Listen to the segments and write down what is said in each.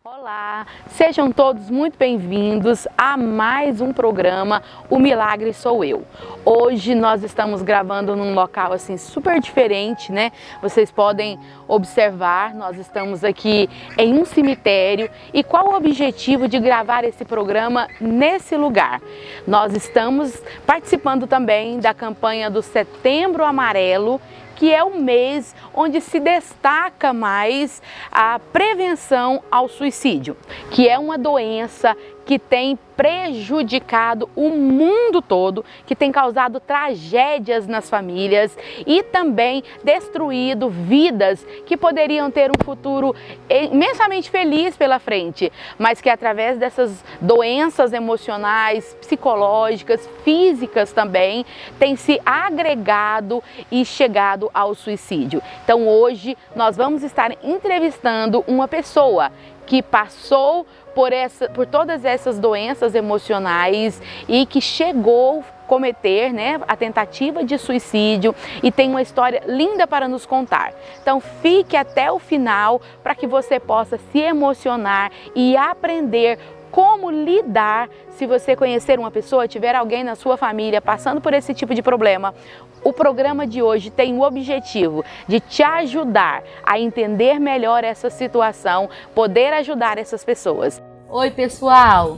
Olá, sejam todos muito bem-vindos a mais um programa O Milagre Sou Eu. Hoje nós estamos gravando num local assim super diferente, né? Vocês podem observar, nós estamos aqui em um cemitério. E qual o objetivo de gravar esse programa nesse lugar? Nós estamos participando também da campanha do Setembro Amarelo, que é o mês onde se destaca mais a prevenção ao suicídio, que é uma doença que tem prejudicado o mundo todo, que tem causado tragédias nas famílias e também destruído vidas que poderiam ter um futuro imensamente feliz pela frente, mas que através dessas doenças emocionais, psicológicas, físicas também, tem se agregado e chegado ao suicídio. Então hoje nós vamos estar entrevistando uma pessoa que passou por todas essas doenças emocionais e que chegou a cometer, a tentativa de suicídio e tem uma história linda para nos contar. Então fique até o final para que você possa se emocionar e aprender como lidar se você conhecer uma pessoa, tiver alguém na sua família passando por esse tipo de problema. O programa de hoje tem o objetivo de te ajudar a entender melhor essa situação, poder ajudar essas pessoas. Oi pessoal,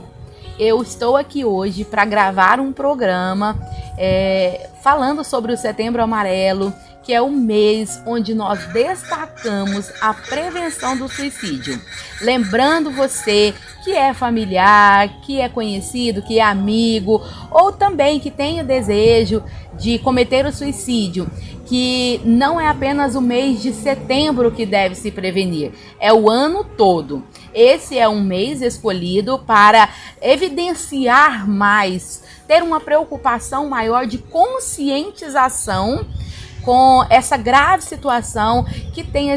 eu estou aqui hoje para gravar um programa falando sobre o Setembro Amarelo, que é o mês onde nós destacamos a prevenção do suicídio. Lembrando você que é familiar, que é conhecido, que é amigo, ou também que tenha desejo de cometer o suicídio, que não é apenas o mês de setembro que deve se prevenir, é o ano todo. Esse é um mês escolhido para evidenciar mais, ter uma preocupação maior de conscientização com essa grave situação que tem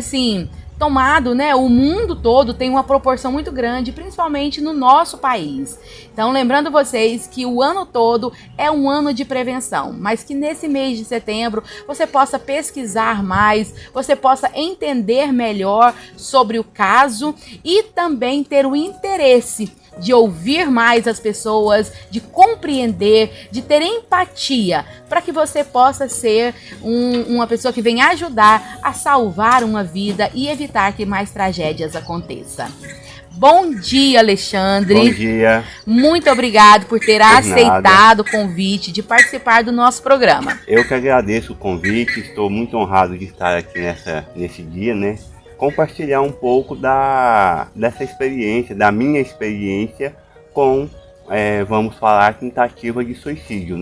tomado, o mundo todo, tem uma proporção muito grande, principalmente no nosso país. Então, lembrando vocês que o ano todo é um ano de prevenção, mas que nesse mês de setembro você possa pesquisar mais, você possa entender melhor sobre o caso e também ter o interesse de ouvir mais as pessoas, de compreender, de ter empatia, para que você possa ser uma pessoa que venha ajudar a salvar uma vida e evitar que mais tragédias aconteçam. Bom dia, Alexandre. Bom dia. Muito obrigado por ter aceitado o convite de participar do nosso programa. Eu que agradeço o convite, estou muito honrado de estar aqui nesse dia, compartilhar um pouco dessa experiência, da minha experiência com, vamos falar, tentativa de suicídio,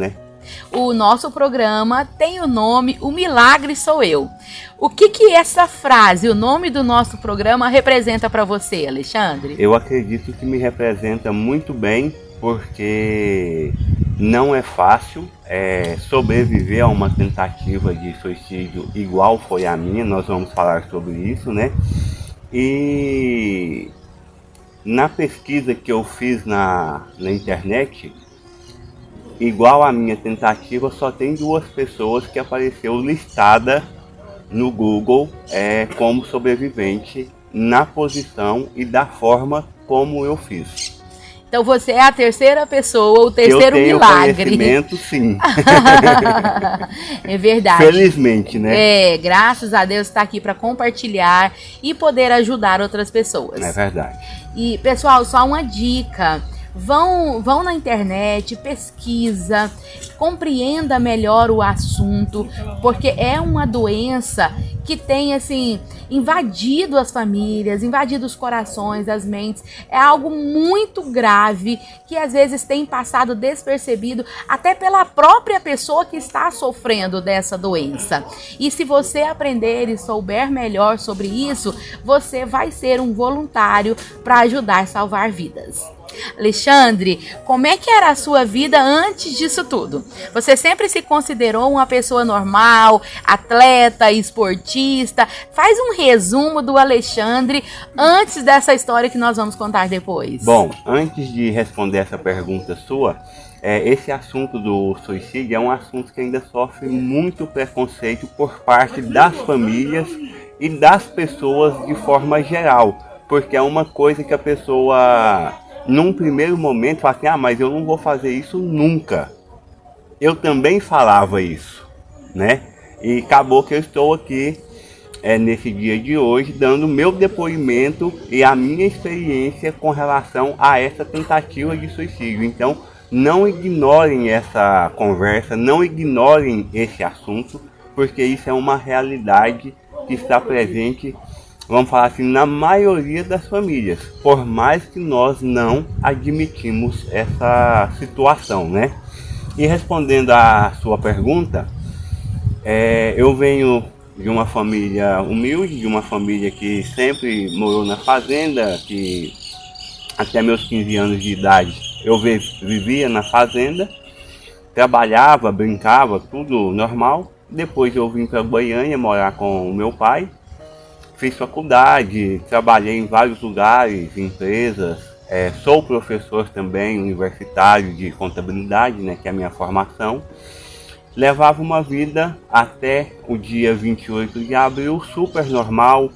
O nosso programa tem o nome O Milagre Sou Eu. O que essa frase, o nome do nosso programa representa para você, Alexandre? Eu acredito que me representa muito bem, porque não é fácil sobreviver a uma tentativa de suicídio igual foi a minha. Nós vamos falar sobre isso, E na pesquisa que eu fiz na internet, igual a minha tentativa, só tem 2 pessoas que apareceu listada no Google como sobrevivente, na posição e da forma como eu fiz. Então você é a terceira pessoa, o terceiro milagre. Eu tenho conhecimento, sim. É verdade. Felizmente, graças a Deus está aqui para compartilhar e poder ajudar outras pessoas. É verdade. E pessoal, só uma dica. Vão na internet, pesquisa, compreenda melhor o assunto, porque é uma doença que tem invadido as famílias, invadido os corações, as mentes. É algo muito grave que às vezes tem passado despercebido até pela própria pessoa que está sofrendo dessa doença. E se você aprender e souber melhor sobre isso, você vai ser um voluntário para ajudar a salvar vidas. Alexandre, como é que era a sua vida antes disso tudo? Você sempre se considerou uma pessoa normal, atleta, esportista? Faz um resumo do Alexandre antes dessa história que nós vamos contar depois. Bom, antes de responder essa pergunta sua, esse assunto do suicídio é um assunto que ainda sofre muito preconceito por parte das famílias e das pessoas de forma geral. porque é uma coisa que a pessoa, num primeiro momento, fala assim, mas eu não vou fazer isso nunca. Eu também falava isso, né? E acabou que eu estou aqui nesse dia de hoje dando meu depoimento e a minha experiência com relação a essa tentativa de suicídio. Então, não ignorem essa conversa, não ignorem esse assunto, porque isso é uma realidade que está presente, vamos falar assim, na maioria das famílias, por mais que nós não admitimos essa situação, né? E respondendo à sua pergunta, eu venho de uma família humilde, de uma família que sempre morou na fazenda, que até meus 15 anos de idade eu vivia na fazenda, trabalhava, brincava, tudo normal. Depois eu vim para Goiânia morar com o meu pai, fiz faculdade, trabalhei em vários lugares, empresas, sou professor também universitário de contabilidade, né, que é a minha formação. Levava uma vida até o dia 28 de abril super normal,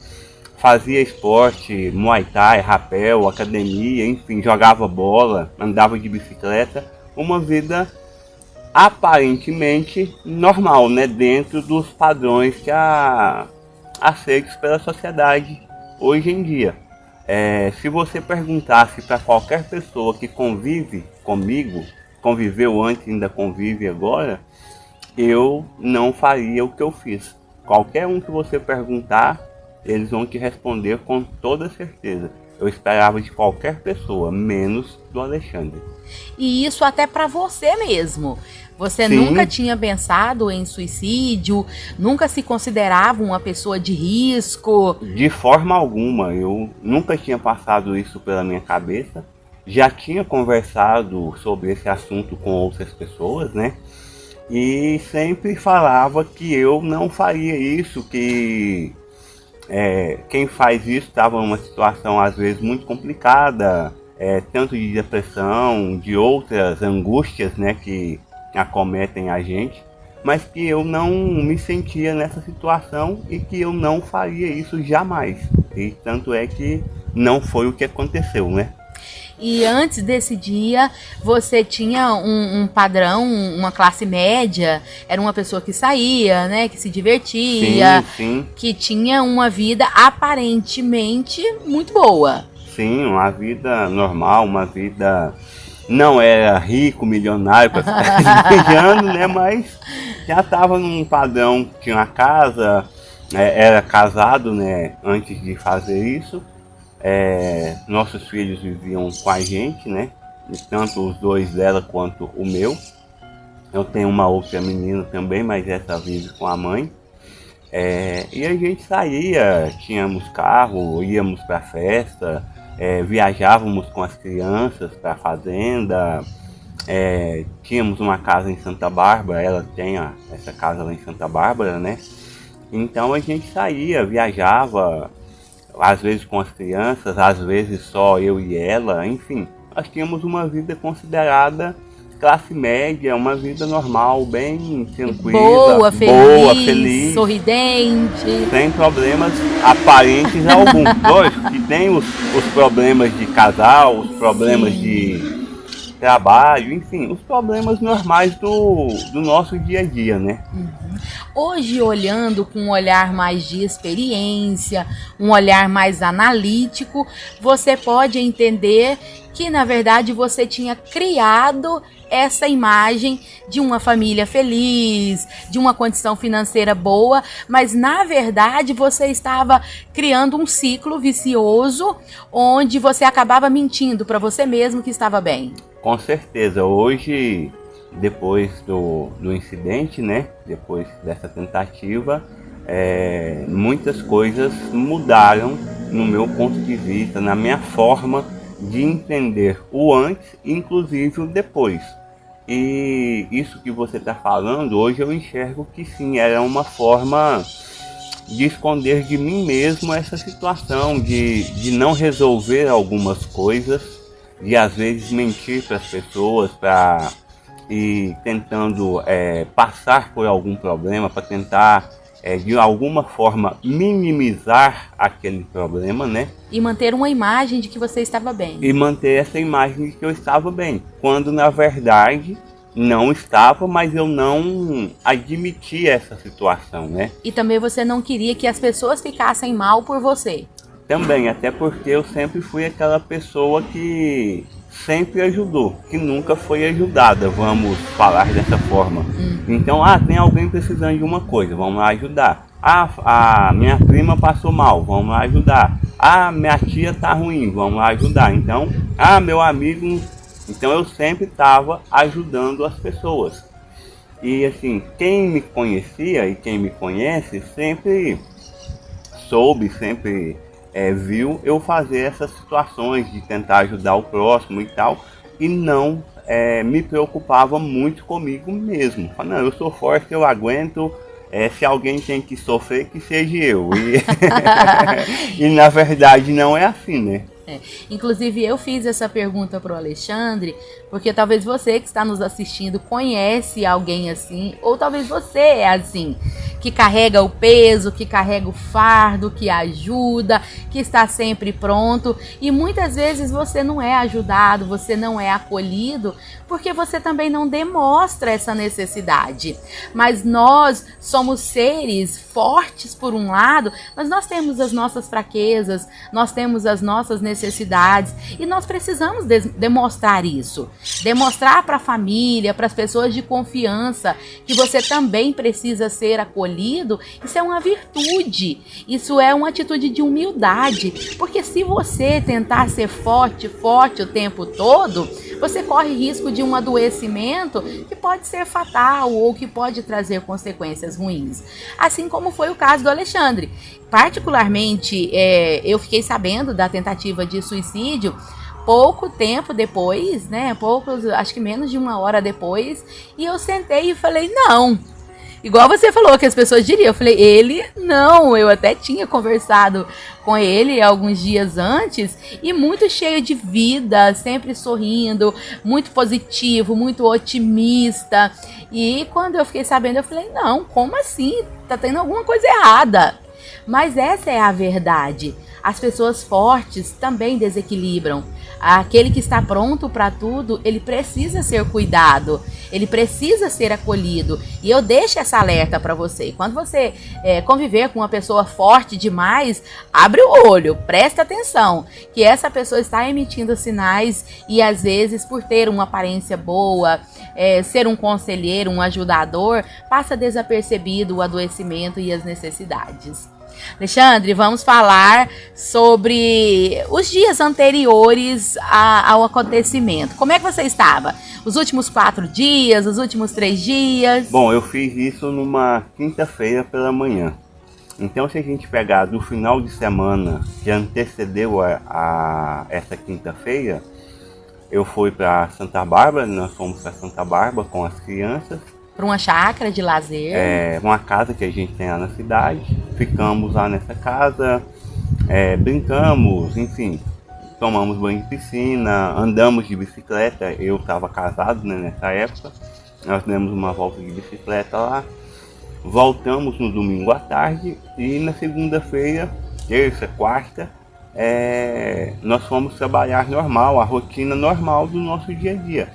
fazia esporte, muay thai, rapel, academia, enfim, jogava bola, andava de bicicleta, uma vida aparentemente normal, né, dentro dos padrões que aceitos pela sociedade hoje em dia. Se você perguntasse para qualquer pessoa que convive comigo, conviveu antes e ainda convive agora, eu não faria o que eu fiz. Qualquer um que você perguntar, eles vão te responder com toda certeza. Eu esperava de qualquer pessoa, menos do Alexandre. E isso até para você mesmo. Você Sim. Nunca tinha pensado em suicídio? Nunca se considerava uma pessoa de risco? De forma alguma, eu nunca tinha passado isso pela minha cabeça. Já tinha conversado sobre esse assunto com outras pessoas, né? E sempre falava que eu não faria isso, que quem faz isso estava numa situação às vezes muito complicada, tanto de depressão, de outras angústias, né, que acometem a gente, mas que eu não me sentia nessa situação e que eu não faria isso jamais. E tanto é que não foi o que aconteceu, né? E antes desse dia, você tinha um padrão, uma classe média, era uma pessoa que saía, né, que se divertia, sim. Que tinha uma vida aparentemente muito boa. Sim, uma vida normal, uma vida... Não era rico, milionário para ficar invejando, né, mas já estava num padrão, tinha uma casa, era casado, né, antes de fazer isso. Nossos filhos viviam com a gente, né? Tanto os dois dela quanto o meu. Eu tenho uma outra menina também, mas essa vive com a mãe. E a gente saía, tínhamos carro, íamos para festa, viajávamos com as crianças para a fazenda. Tínhamos uma casa em Santa Bárbara, ela tem essa casa lá em Santa Bárbara, né? Então a gente saía, viajava, às vezes com as crianças, às vezes só eu e ela, enfim. Nós tínhamos uma vida considerada classe média, uma vida normal, bem tranquila, feliz, sorridente. Sem problemas aparentes algum. Lógico que tem os problemas de casal, os problemas de trabalho, enfim, os problemas normais do nosso dia a dia, né? Hoje, olhando com um olhar mais de experiência, um olhar mais analítico, você pode entender que, na verdade, você tinha criado essa imagem de uma família feliz, de uma condição financeira boa, mas, na verdade, você estava criando um ciclo vicioso onde você acabava mentindo para você mesmo que estava bem. Com certeza. Hoje, depois do incidente, né, depois dessa tentativa, muitas coisas mudaram no meu ponto de vista, na minha forma de entender o antes, inclusive o depois. E isso que você está falando, hoje eu enxergo que sim, era uma forma de esconder de mim mesmo essa situação, de não resolver algumas coisas, de às vezes mentir para as pessoas, e tentando passar por algum problema, para tentar de alguma forma minimizar aquele problema, né? E manter uma imagem de que você estava bem. E manter essa imagem de que eu estava bem, quando na verdade não estava, mas eu não admiti essa situação, né? E também você não queria que as pessoas ficassem mal por você. Também, até porque eu sempre fui aquela pessoa que sempre ajudou, que nunca foi ajudada, vamos falar dessa forma. Então, tem alguém precisando de uma coisa, vamos lá ajudar. A minha prima passou mal, vamos lá ajudar. Minha tia tá ruim, vamos lá ajudar. Então, meu amigo... Então eu sempre estava ajudando as pessoas. E assim, quem me conhecia e quem me conhece sempre soube, sempre viu eu fazer essas situações de tentar ajudar o próximo e tal. E não me preocupava muito comigo mesmo. Não, eu sou forte, eu aguento. Se alguém tem que sofrer, que seja eu. E na verdade não é assim, né? Inclusive eu fiz essa pergunta para o Alexandre, porque talvez você que está nos assistindo conhece alguém assim, ou talvez você é assim, que carrega o peso, que carrega o fardo, que ajuda, que está sempre pronto, e muitas vezes você não é ajudado, você não é acolhido, porque você também não demonstra essa necessidade. Mas nós somos seres fortes por um lado, mas nós temos as nossas fraquezas, nós temos as nossas necessidades, e nós precisamos demonstrar isso. Demonstrar para a família, para as pessoas de confiança, que você também precisa ser acolhido. Isso é uma virtude, isso é uma atitude de humildade, porque se você tentar ser forte o tempo todo, você corre risco de um adoecimento que pode ser fatal ou que pode trazer consequências ruins. Assim como foi o caso do Alexandre. Particularmente, eu fiquei sabendo da tentativa de suicídio pouco tempo depois, né? Acho que menos de 1 hora depois. E eu sentei e falei, não. Igual você falou que as pessoas diriam. Eu falei, ele não. Eu até tinha conversado com ele alguns dias antes. E muito cheio de vida, sempre sorrindo, muito positivo, muito otimista. E quando eu fiquei sabendo, eu falei, não, como assim? Tá tendo alguma coisa errada. Mas essa é a verdade. As pessoas fortes também desequilibram. Aquele que está pronto para tudo, ele precisa ser cuidado, ele precisa ser acolhido. E eu deixo essa alerta para você. Quando você conviver com uma pessoa forte demais, abre o olho, presta atenção, que essa pessoa está emitindo sinais e às vezes por ter uma aparência boa, ser um conselheiro, um ajudador, passa desapercebido o adoecimento e as necessidades. Alexandre, vamos falar sobre os dias anteriores ao acontecimento. Como é que você estava? Os últimos 4 dias, os últimos 3 dias? Bom, eu fiz isso numa quinta-feira pela manhã. Então, se a gente pegar do final de semana que antecedeu essa quinta-feira, eu fui para Santa Bárbara, nós fomos para Santa Bárbara com as crianças. Para uma chácara de lazer. Uma casa que a gente tem lá na cidade. Ficamos lá nessa casa, brincamos, enfim, tomamos banho de piscina, andamos de bicicleta. Eu estava casado, né, nessa época. Nós demos uma volta de bicicleta lá. Voltamos no domingo à tarde e na segunda-feira, terça, quarta, nós fomos trabalhar normal, a rotina normal do nosso dia a dia.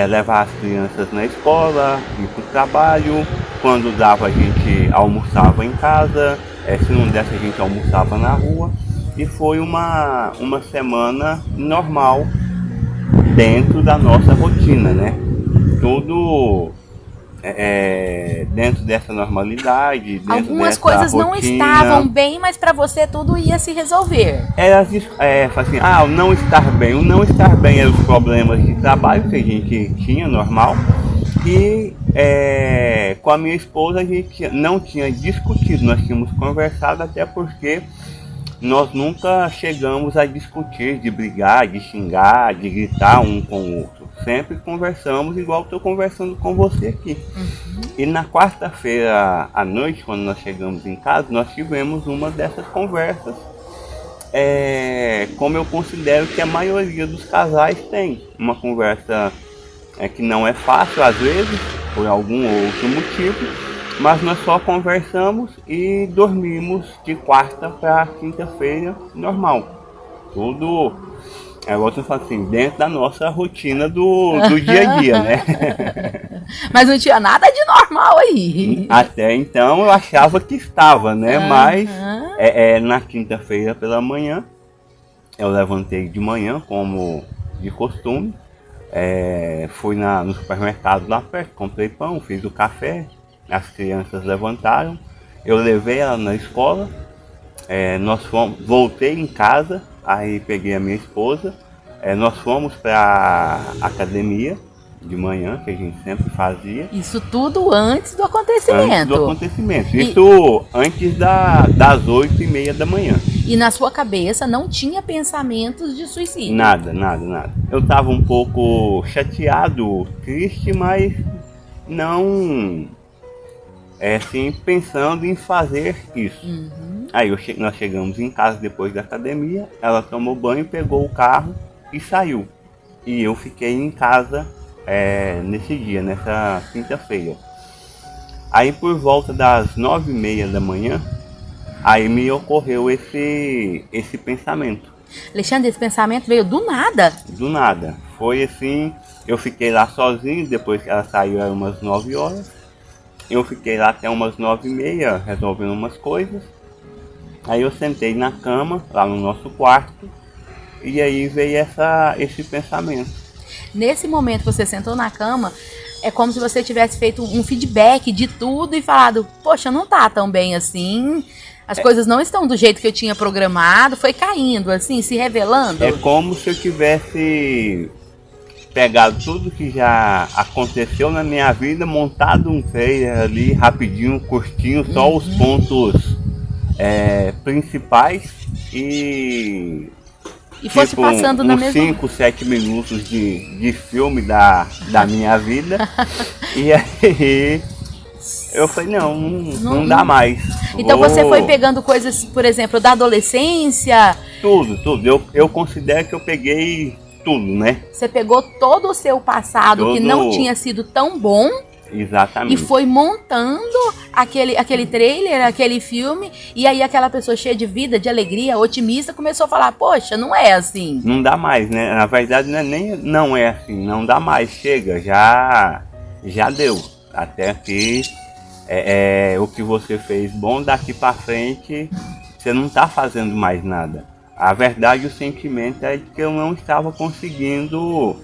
Levar as crianças na escola, ir para o trabalho, quando dava a gente almoçava em casa, se não desse a gente almoçava na rua, e foi uma semana normal dentro da nossa rotina, né? Tudo dentro dessa normalidade, dentro algumas dessa coisas rotina. Não estavam bem, mas para você tudo ia se resolver. Assim, o não estar bem. O não estar bem eram os problemas de trabalho que a gente tinha, normal. E com a minha esposa a gente não tinha discutido, nós tínhamos conversado, até porque nós nunca chegamos a discutir, de brigar, de xingar, de gritar um com o outro. Sempre conversamos igual estou conversando com você aqui. Uhum. E na quarta-feira à noite, quando nós chegamos em casa, nós tivemos uma dessas conversas. Como eu considero que a maioria dos casais tem. Uma conversa que não é fácil às vezes, por algum outro motivo, Mas nós só conversamos e dormimos de quarta para quinta-feira normal. Tudo, você fala assim, dentro da nossa rotina do dia a dia, né? Mas não tinha nada de normal aí. Até então eu achava que estava, né? Mas na quinta-feira pela manhã, eu levantei de manhã, como de costume. Fui no supermercado lá perto, comprei pão, fiz o café. As crianças levantaram, eu levei ela na escola, voltei em casa, aí peguei a minha esposa, nós fomos para a academia de manhã, que a gente sempre fazia. Isso tudo antes do acontecimento? Antes do acontecimento, isso antes das 8h30 da manhã. E na sua cabeça não tinha pensamentos de suicídio? Nada. Eu estava um pouco chateado, triste, mas não... assim, pensando em fazer isso. Aí nós chegamos em casa depois da academia, ela tomou banho, pegou o carro e saiu. E eu fiquei em casa nesse dia, nessa quinta-feira. Aí por volta das 9h30 da manhã, aí me ocorreu esse pensamento. Alexandre, esse pensamento veio do nada? Do nada. Foi assim, eu fiquei lá sozinho, depois que ela saiu eram umas 9 horas. Eu fiquei lá até umas 9h30, resolvendo umas coisas. Aí eu sentei na cama, lá no nosso quarto, e aí veio esse pensamento. Nesse momento que você sentou na cama, é como se você tivesse feito um feedback de tudo e falado, poxa, não tá tão bem assim, as coisas não estão do jeito que eu tinha programado, foi caindo assim, se revelando. É como se eu tivesse pegado tudo que já aconteceu na minha vida, montado um trailer ali rapidinho, curtinho, só os pontos principais e fosse passando na mesma... 5, 7 minutos de filme da minha vida. E aí eu falei, não dá mais. Então você foi pegando coisas, por exemplo, da adolescência? Tudo. Eu considero que eu peguei tudo, né? Você pegou todo o seu passado que não tinha sido tão bom. Exatamente. E foi montando aquele trailer, aquele filme, e aí aquela pessoa cheia de vida, de alegria, otimista, começou a falar, poxa, não é assim. Não dá mais, né? Na verdade não é assim, não dá mais, chega, já deu. Até que o que você fez bom, daqui pra frente você não tá fazendo mais nada. A verdade, o sentimento é de que eu não estava conseguindo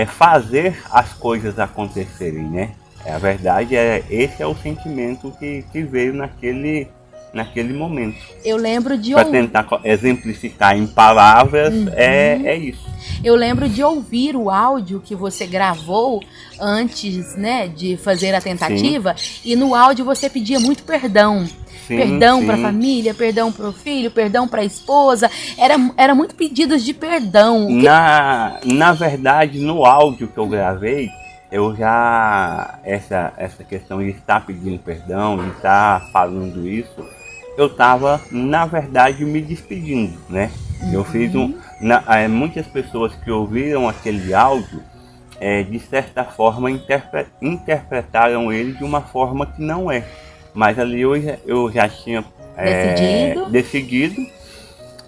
fazer as coisas acontecerem, né? A verdade esse é o sentimento que veio naquele momento. Eu lembro de para tentar exemplificar em palavras, é isso. Eu lembro de ouvir o áudio que você gravou antes, né, de fazer a tentativa. Sim. E no áudio você pedia muito perdão. Sim, perdão para a família, perdão para o filho, perdão para a esposa. Era muito pedidos de perdão. Na verdade, no áudio que eu gravei, eu já... Essa questão de estar pedindo perdão, de estar falando isso, eu estava, na verdade, me despedindo, né? Eu fiz muitas pessoas que ouviram aquele áudio, de certa forma, interpretaram ele de uma forma que não é. Mas ali eu já tinha decidido,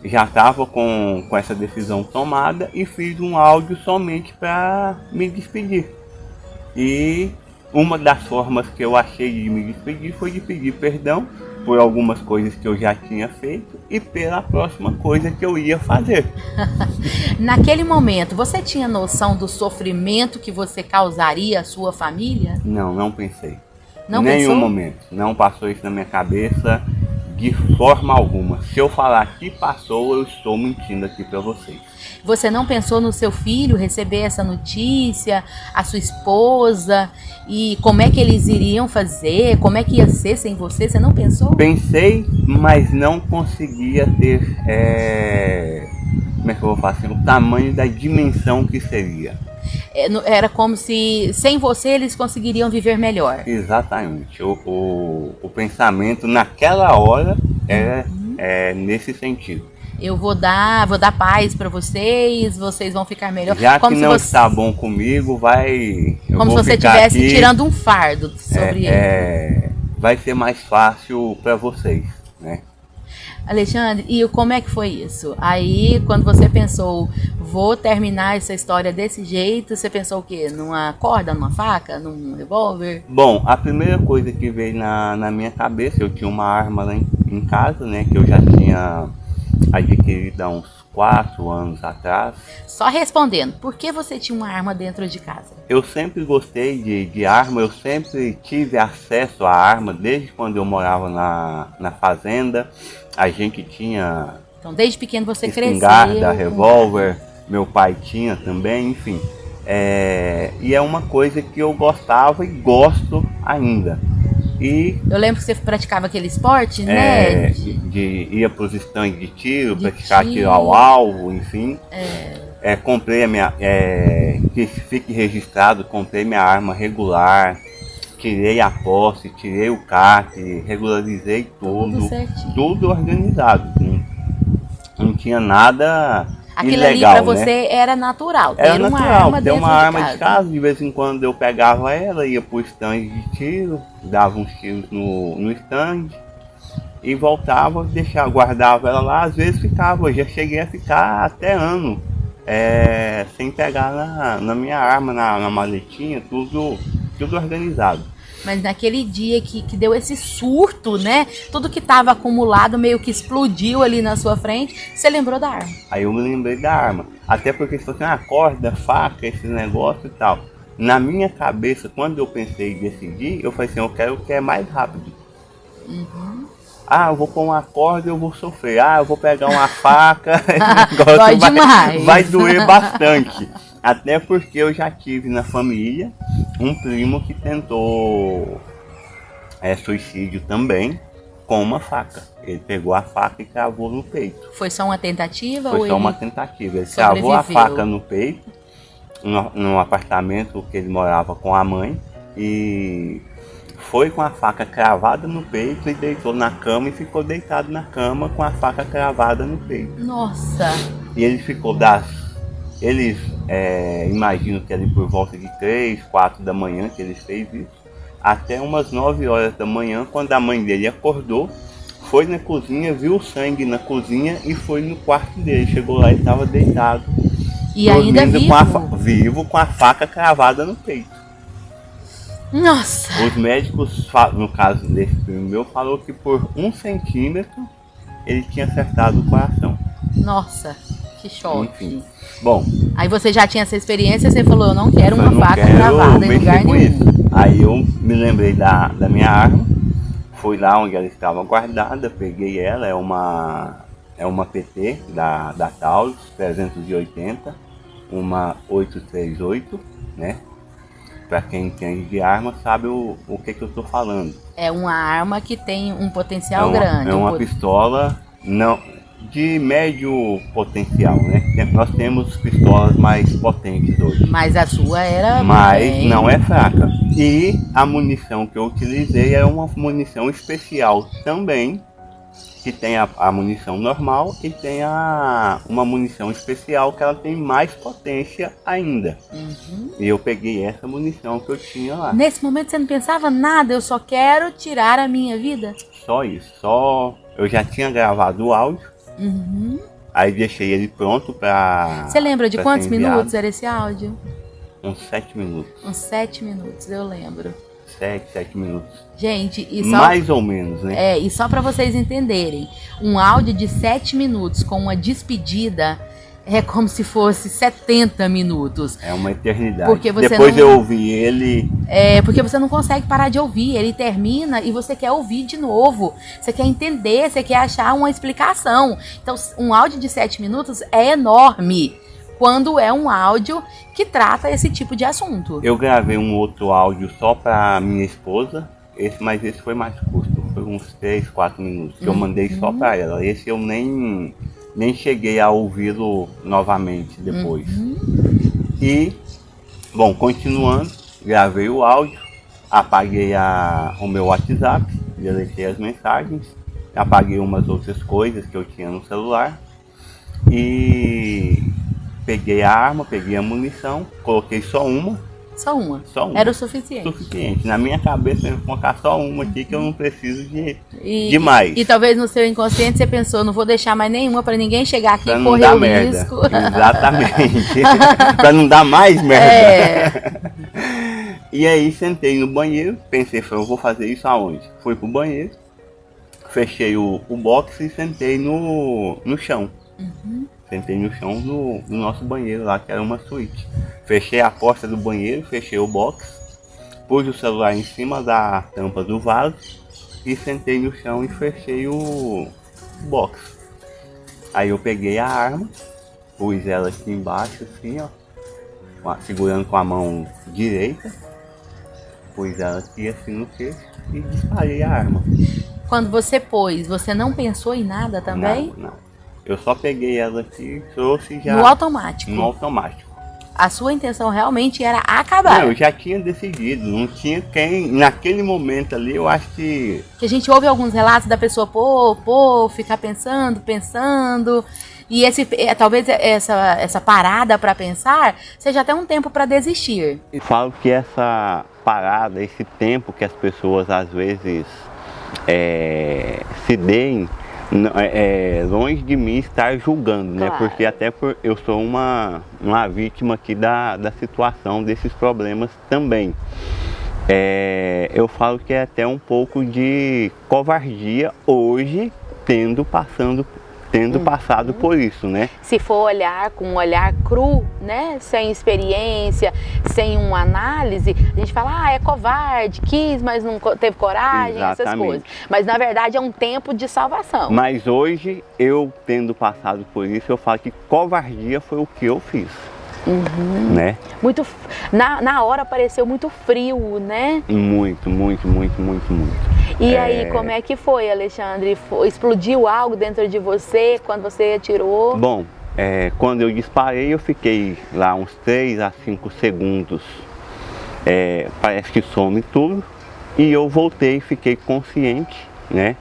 já estava com essa decisão tomada e fiz um áudio somente para me despedir. E uma das formas que eu achei de me despedir foi de pedir perdão por algumas coisas que eu já tinha feito e pela próxima coisa que eu ia fazer. Naquele momento, você tinha noção do sofrimento que você causaria à sua família? Não pensei. Não Nenhum pensou? momento. Não passou isso na minha cabeça de forma alguma. Se eu falar que passou, eu estou mentindo aqui para vocês. Você não pensou no seu filho receber essa notícia, a sua esposa, e como é que eles iriam fazer, como é que ia ser sem você? Você não pensou? Pensei, mas não conseguia ter, como é que eu vou falar assim, o tamanho da dimensão que seria. Era como se sem você eles conseguiriam viver melhor. Exatamente. O pensamento naquela hora era nesse sentido. Eu vou dar paz para vocês vão ficar melhor. Já como que não está bom comigo, como se você estivesse tirando um fardo sobre ele. vai ser mais fácil para vocês, né? Alexandre, e como é que foi isso? Aí, quando você pensou, vou terminar essa história desse jeito, você pensou o quê? Numa corda, numa faca, num revólver? Bom, a primeira coisa que veio na minha cabeça, eu tinha uma arma lá em casa, né, que eu já tinha adquirido há uns 4 anos atrás. Só respondendo, por que você tinha uma arma dentro de casa? Eu sempre gostei de arma, eu sempre tive acesso à arma, desde quando eu morava na fazenda. A gente tinha Então, desde pequeno você espingarda, cresceu. revólver, meu pai tinha também, enfim. E é uma coisa que eu gostava e gosto ainda. E eu lembro que você praticava aquele esporte, né? Ia para os estandes de tiro, praticar tiro ao alvo, enfim. Comprei a minha, que fique registrado, comprei minha arma regular, tirei a posse, tirei o CAC, regularizei tudo organizado. Não tinha nada aquilo ilegal, ali pra você era natural, era uma natural, arma ter uma arma de de casa. De vez em quando eu pegava ela, ia pro stand de tiro, dava uns tiros no stand e voltava, guardava ela lá. Às vezes ficava, já cheguei a ficar até ano sem pegar na minha arma, na maletinha, tudo organizado. Mas naquele dia que deu esse surto, né? Tudo que estava acumulado meio que explodiu ali na sua frente, você lembrou da arma? Aí eu me lembrei da arma. Até porque se fosse uma corda, faca, esse negócio e tal. Na minha cabeça, quando eu pensei em decidir, eu falei assim, eu quero o que é mais rápido. Eu vou pôr uma corda e eu vou sofrer. Eu vou pegar uma faca, dói demais. Vai doer bastante. Até porque eu já tive na família um primo que tentou suicídio também com uma faca. Ele pegou a faca e cravou no peito. Foi só uma tentativa? Foi só uma tentativa. Ele cravou a faca no peito, num apartamento que ele morava com a mãe, e foi com a faca cravada no peito e deitou na cama e ficou deitado na cama com a faca cravada no peito. Nossa! E ele ficou eles imaginam que ali por volta de 3, 4 da manhã que ele fez isso, até umas 9 horas da manhã, quando a mãe dele acordou, foi na cozinha, viu o sangue na cozinha e foi no quarto dele. Chegou lá e estava deitado. E ainda vivo com a faca cravada no peito. Nossa! Os médicos, no caso desse primo meu, falou que por 1 centímetro ele tinha acertado o coração. Nossa, que choque. Enfim. Bom, aí você já tinha essa experiência, você falou, eu não quero uma faca cravada em lugar nenhum. Aí eu me lembrei da minha arma, fui lá onde ela estava guardada, peguei ela, é uma PT da Taurus 380, uma 838, né? Para quem entende de arma sabe o que eu estou falando. É uma arma que tem um potencial grande. É uma pistola de médio potencial, né? Nós temos pistolas mais potentes hoje. Mas a sua era não é fraca. E a munição que eu utilizei é uma munição especial também, que tem a munição normal e tem uma munição especial que ela tem mais potência ainda. E eu peguei essa munição que eu tinha lá. Nesse momento você não pensava nada, eu só quero tirar a minha vida? Só isso, eu já tinha gravado o áudio. Aí deixei ele pronto para... Você lembra de quantos minutos era esse áudio? Uns 7 minutos. Uns 7 minutos, eu lembro. 7 minutos. Gente, e só... mais ou menos, né? E só para vocês entenderem, um áudio de 7 minutos com uma despedida é como se fosse 70 minutos. É uma eternidade. Porque você depois eu ouvi ele... porque você não consegue parar de ouvir. Ele termina e você quer ouvir de novo. Você quer entender, você quer achar uma explicação. Então, um áudio de 7 minutos é enorme quando é um áudio que trata esse tipo de assunto. Eu gravei um outro áudio só para minha esposa, mas esse foi mais curto. Foi uns 3, 4 minutos que eu mandei só para ela. Esse eu nem cheguei a ouvi-lo novamente depois. E, bom, continuando, gravei o áudio, apaguei o meu WhatsApp, deletei as mensagens, apaguei umas outras coisas que eu tinha no celular e peguei a arma, peguei a munição, coloquei só uma Só uma? Só uma. Era o suficiente? Suficiente. Na minha cabeça, eu vou colocar só uma aqui, que eu não preciso de mais. E talvez no seu inconsciente você pensou, não vou deixar mais nenhuma para ninguém chegar aqui pra e não correr dar o merda. risco. Exatamente. Pra não dar mais merda. É. E aí sentei no banheiro, pensei, eu vou fazer isso aonde? Fui pro banheiro, fechei o box e sentei no chão. Sentei no chão do nosso banheiro lá, que era uma suíte. Fechei a porta do banheiro, fechei o box, pus o celular em cima da tampa do vaso e sentei no chão e fechei o box. Aí eu peguei a arma, pus ela aqui embaixo assim, ó, segurando com a mão direita, pus ela aqui assim no queixo e disparei a arma. Quando você pôs, você não pensou em nada também? Não. Eu só peguei ela aqui e trouxe já... No automático? No automático. A sua intenção realmente era acabar? Não, eu já tinha decidido, não tinha quem... Naquele momento ali, eu acho que... Que a gente ouve alguns relatos da pessoa, ficar pensando... E talvez essa parada para pensar seja até um tempo para desistir. Eu falo que essa parada, esse tempo que as pessoas às vezes se deem, longe de mim estar julgando, né? Claro. Porque até eu sou uma vítima aqui da situação, desses problemas também. Eu falo que é até um pouco de covardia hoje, tendo passado por isso, né? Se for olhar com um olhar cru, né? Sem experiência, sem uma análise, a gente fala, é covarde, quis, mas não teve coragem, Exatamente. Essas coisas. Mas na verdade é um tempo de salvação. Mas hoje, eu tendo passado por isso, eu falo que covardia foi o que eu fiz. Né? Muito, na hora pareceu muito frio, né? Muito. E aí, como é que foi, Alexandre? Explodiu algo dentro de você quando você atirou? Bom, quando eu disparei, eu fiquei lá uns 3 a 5 segundos. Parece que some tudo. E eu voltei, fiquei consciente, né?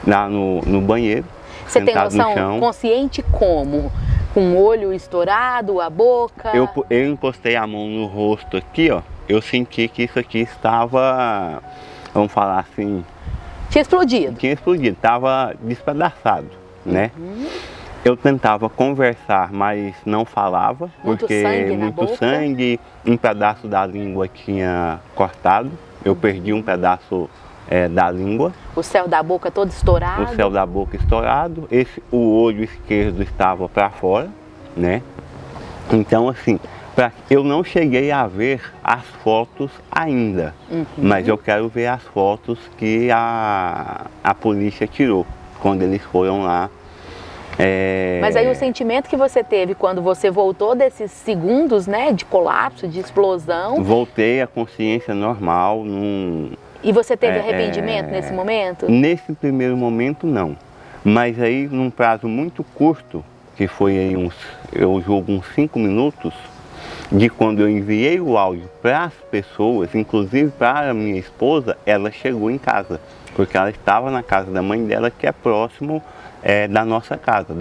Lá no banheiro. Você tem noção? Consciente como? Com o olho estourado, a boca? Eu encostei a mão no rosto aqui, ó. Eu senti que isso aqui estava, vamos falar assim... Tinha explodido? Tinha explodido, estava despedaçado, né? Eu tentava conversar, mas não falava. Muito porque sangue na boca? Sangue, um pedaço da língua tinha cortado. Eu perdi um pedaço da língua. O céu da boca todo estourado? O céu da boca estourado. O olho esquerdo estava para fora, né? Então, assim, eu não cheguei a ver as fotos ainda, mas eu quero ver as fotos que a polícia tirou quando eles foram lá. Mas aí o sentimento que você teve quando você voltou desses segundos, né, de colapso, de explosão... Voltei à consciência normal. E você teve arrependimento nesse momento? Nesse primeiro momento, não. Mas aí, num prazo muito curto, que foi aí eu julgo uns 5 minutos, de quando eu enviei o áudio para as pessoas, inclusive para a minha esposa, ela chegou em casa. Porque ela estava na casa da mãe dela, que é próximo da nossa casa,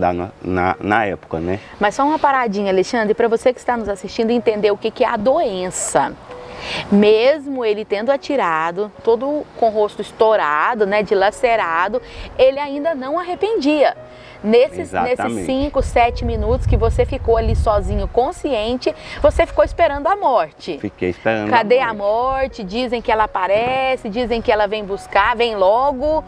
na época, né? Mas só uma paradinha, Alexandre, para você que está nos assistindo entender o que é a doença. Mesmo ele tendo atirado, todo com o rosto estourado, né, dilacerado, ele ainda não arrependia. Nesses 5, 7 minutos que você ficou ali sozinho, consciente, você ficou esperando a morte. Fiquei esperando. Cadê a morte? Dizem que ela aparece, dizem que ela vem buscar, vem logo.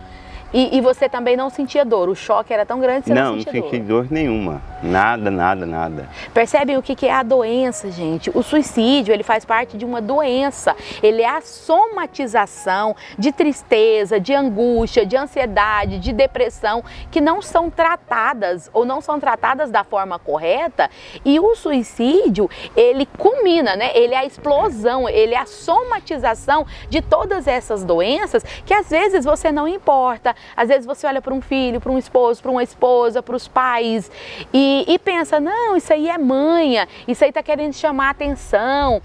E você também não sentia dor? O choque era tão grande que você não sentia dor? Não senti dor nenhuma. Nada. Percebem o que é a doença, gente? O suicídio, ele faz parte de uma doença. Ele é a somatização de tristeza, de angústia, de ansiedade, de depressão, que não são tratadas ou não são tratadas da forma correta. E o suicídio, ele culmina, né? Ele é a explosão, ele é a somatização de todas essas doenças que às vezes você não importa. Às vezes você olha para um filho, para um esposo, para uma esposa, para os pais e pensa, não, isso aí é manha, isso aí tá querendo chamar atenção,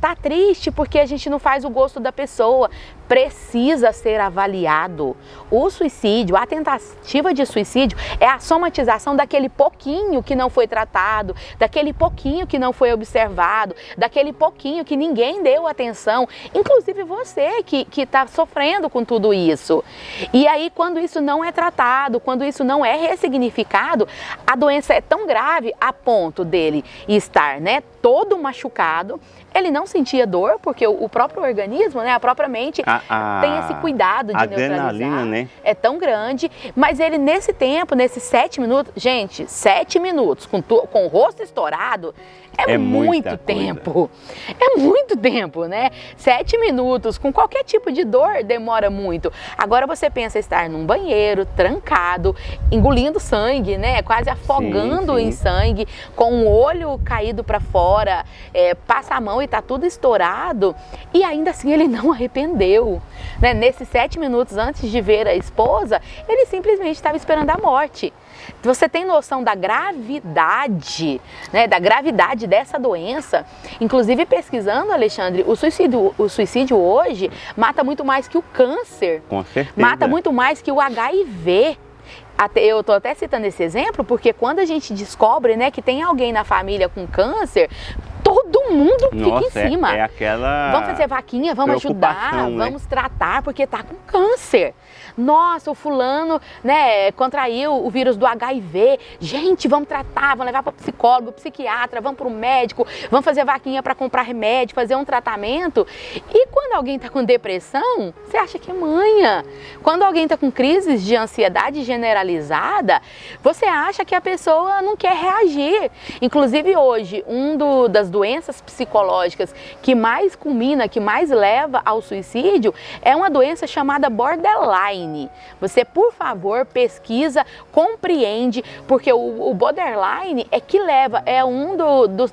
tá triste porque a gente não faz o gosto da pessoa. precisa ser avaliado. O suicídio, a tentativa de suicídio é a somatização daquele pouquinho que não foi tratado, daquele pouquinho que não foi observado, daquele pouquinho que ninguém deu atenção, inclusive você que está sofrendo com tudo isso. E aí, quando isso não é tratado, quando isso não é ressignificado, a doença é tão grave a ponto dele estar, né, todo machucado. Ele não sentia dor, porque o próprio organismo, né, a própria mente tem esse cuidado de neutralizar, né? É tão grande, mas ele nesse tempo, nesses 7 minutos, gente, 7 minutos com o rosto estourado, é muito tempo. É muito tempo, né? 7 minutos com qualquer tipo de dor demora muito. Agora você pensa estar num banheiro, trancado, engolindo sangue, né? Quase afogando em sangue, com o olho caído para fora, passa a mão e tá tudo estourado, e ainda assim ele não arrependeu, né? Nesses 7 minutos antes de ver a esposa, ele simplesmente estava esperando a morte. Você tem noção da gravidade, né, da gravidade dessa doença? Inclusive, pesquisando, Alexandre, o suicídio hoje mata muito mais que o câncer. Com certeza. Mata muito mais que o HIV. Eu estou até citando esse exemplo porque quando a gente descobre, né, que tem alguém na família com câncer, todo mundo fica em cima. É aquela... Vamos fazer vaquinha, vamos ajudar, né? Vamos tratar, porque está com câncer. Nossa, o fulano, né, contraiu o vírus do HIV. Gente, vamos tratar, vamos levar para psicólogo, psiquiatra, vamos para o médico, vamos fazer vaquinha para comprar remédio, fazer um tratamento. E quando alguém está com depressão, você acha que é manha. Quando alguém está com crises de ansiedade generalizada, você acha que a pessoa não quer reagir. Inclusive hoje, das doenças psicológicas que mais culmina, que mais leva ao suicídio, é uma doença chamada borderline. Você, por favor, pesquisa, compreende, porque o borderline é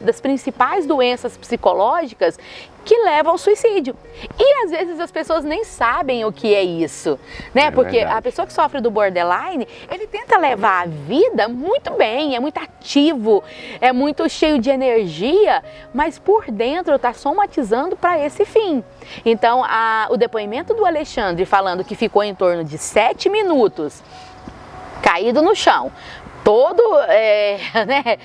das principais doenças psicológicas que leva ao suicídio. E às vezes as pessoas nem sabem o que é isso, né? Porque a pessoa que sofre do borderline, ele tenta levar a vida muito bem, é muito ativo, é muito cheio de energia, mas por dentro está somatizando para esse fim. Então, o depoimento do Alexandre falando que ficou em torno de 7 minutos caído no chão, todo né,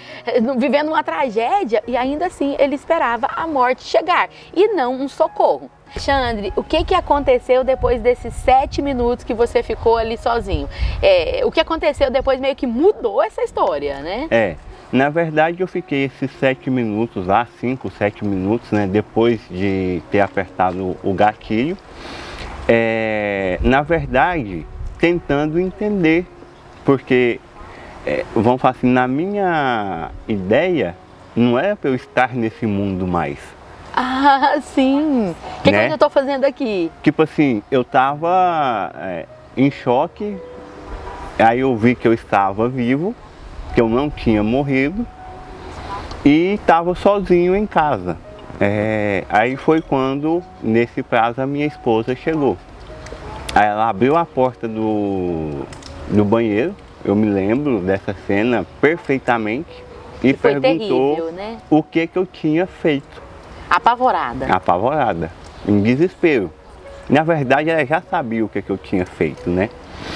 vivendo uma tragédia, e ainda assim ele esperava a morte chegar e não um socorro. Alexandre, o que aconteceu depois desses 7 minutos que você ficou ali sozinho? O que aconteceu depois meio que mudou essa história, né? Na verdade eu fiquei esses 7 minutos lá, 5, 7 minutos, né, depois de ter apertado o gatilho, na verdade tentando entender, porque vamos falar assim, na minha ideia, não era para eu estar nesse mundo mais. Ah, sim! O que eu ainda estou fazendo aqui? Tipo assim, eu estava em choque, aí eu vi que eu estava vivo, que eu não tinha morrido, e estava sozinho em casa. Aí foi quando, nesse prazo, a minha esposa chegou. Aí ela abriu a porta do banheiro, eu me lembro dessa cena perfeitamente, e perguntou terrível, né? O que eu tinha feito. Apavorada. Apavorada, em desespero. Na verdade, ela já sabia o que eu tinha feito, né?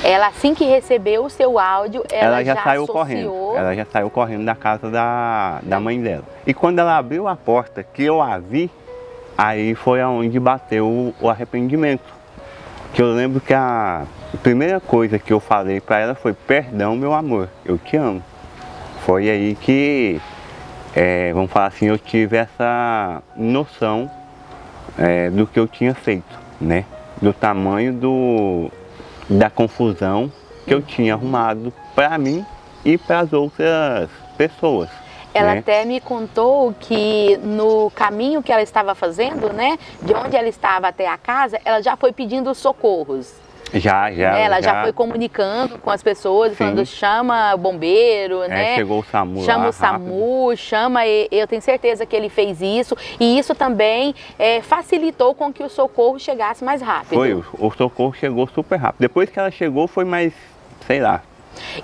Ela, assim que recebeu o seu áudio, ela já saiu correndo. Ela já saiu correndo da casa da mãe dela. E quando ela abriu a porta, que eu a vi, aí foi aonde bateu o arrependimento. Que eu lembro que a primeira coisa que eu falei para ela foi: perdão, meu amor, eu te amo. Foi aí que, vamos falar assim, eu tive essa noção do que eu tinha feito, né? Do tamanho da confusão que eu tinha arrumado para mim e para as outras pessoas. Ela até me contou que no caminho que ela estava fazendo, né, de onde ela estava até a casa, ela já foi pedindo socorros. Ela já foi comunicando com as pessoas, falando: chama o bombeiro, né? Chegou o SAMU. Chama o SAMU, eu tenho certeza que ele fez isso. E isso também facilitou com que o socorro chegasse mais rápido. Foi, o socorro chegou super rápido. Depois que ela chegou, foi mais, sei lá.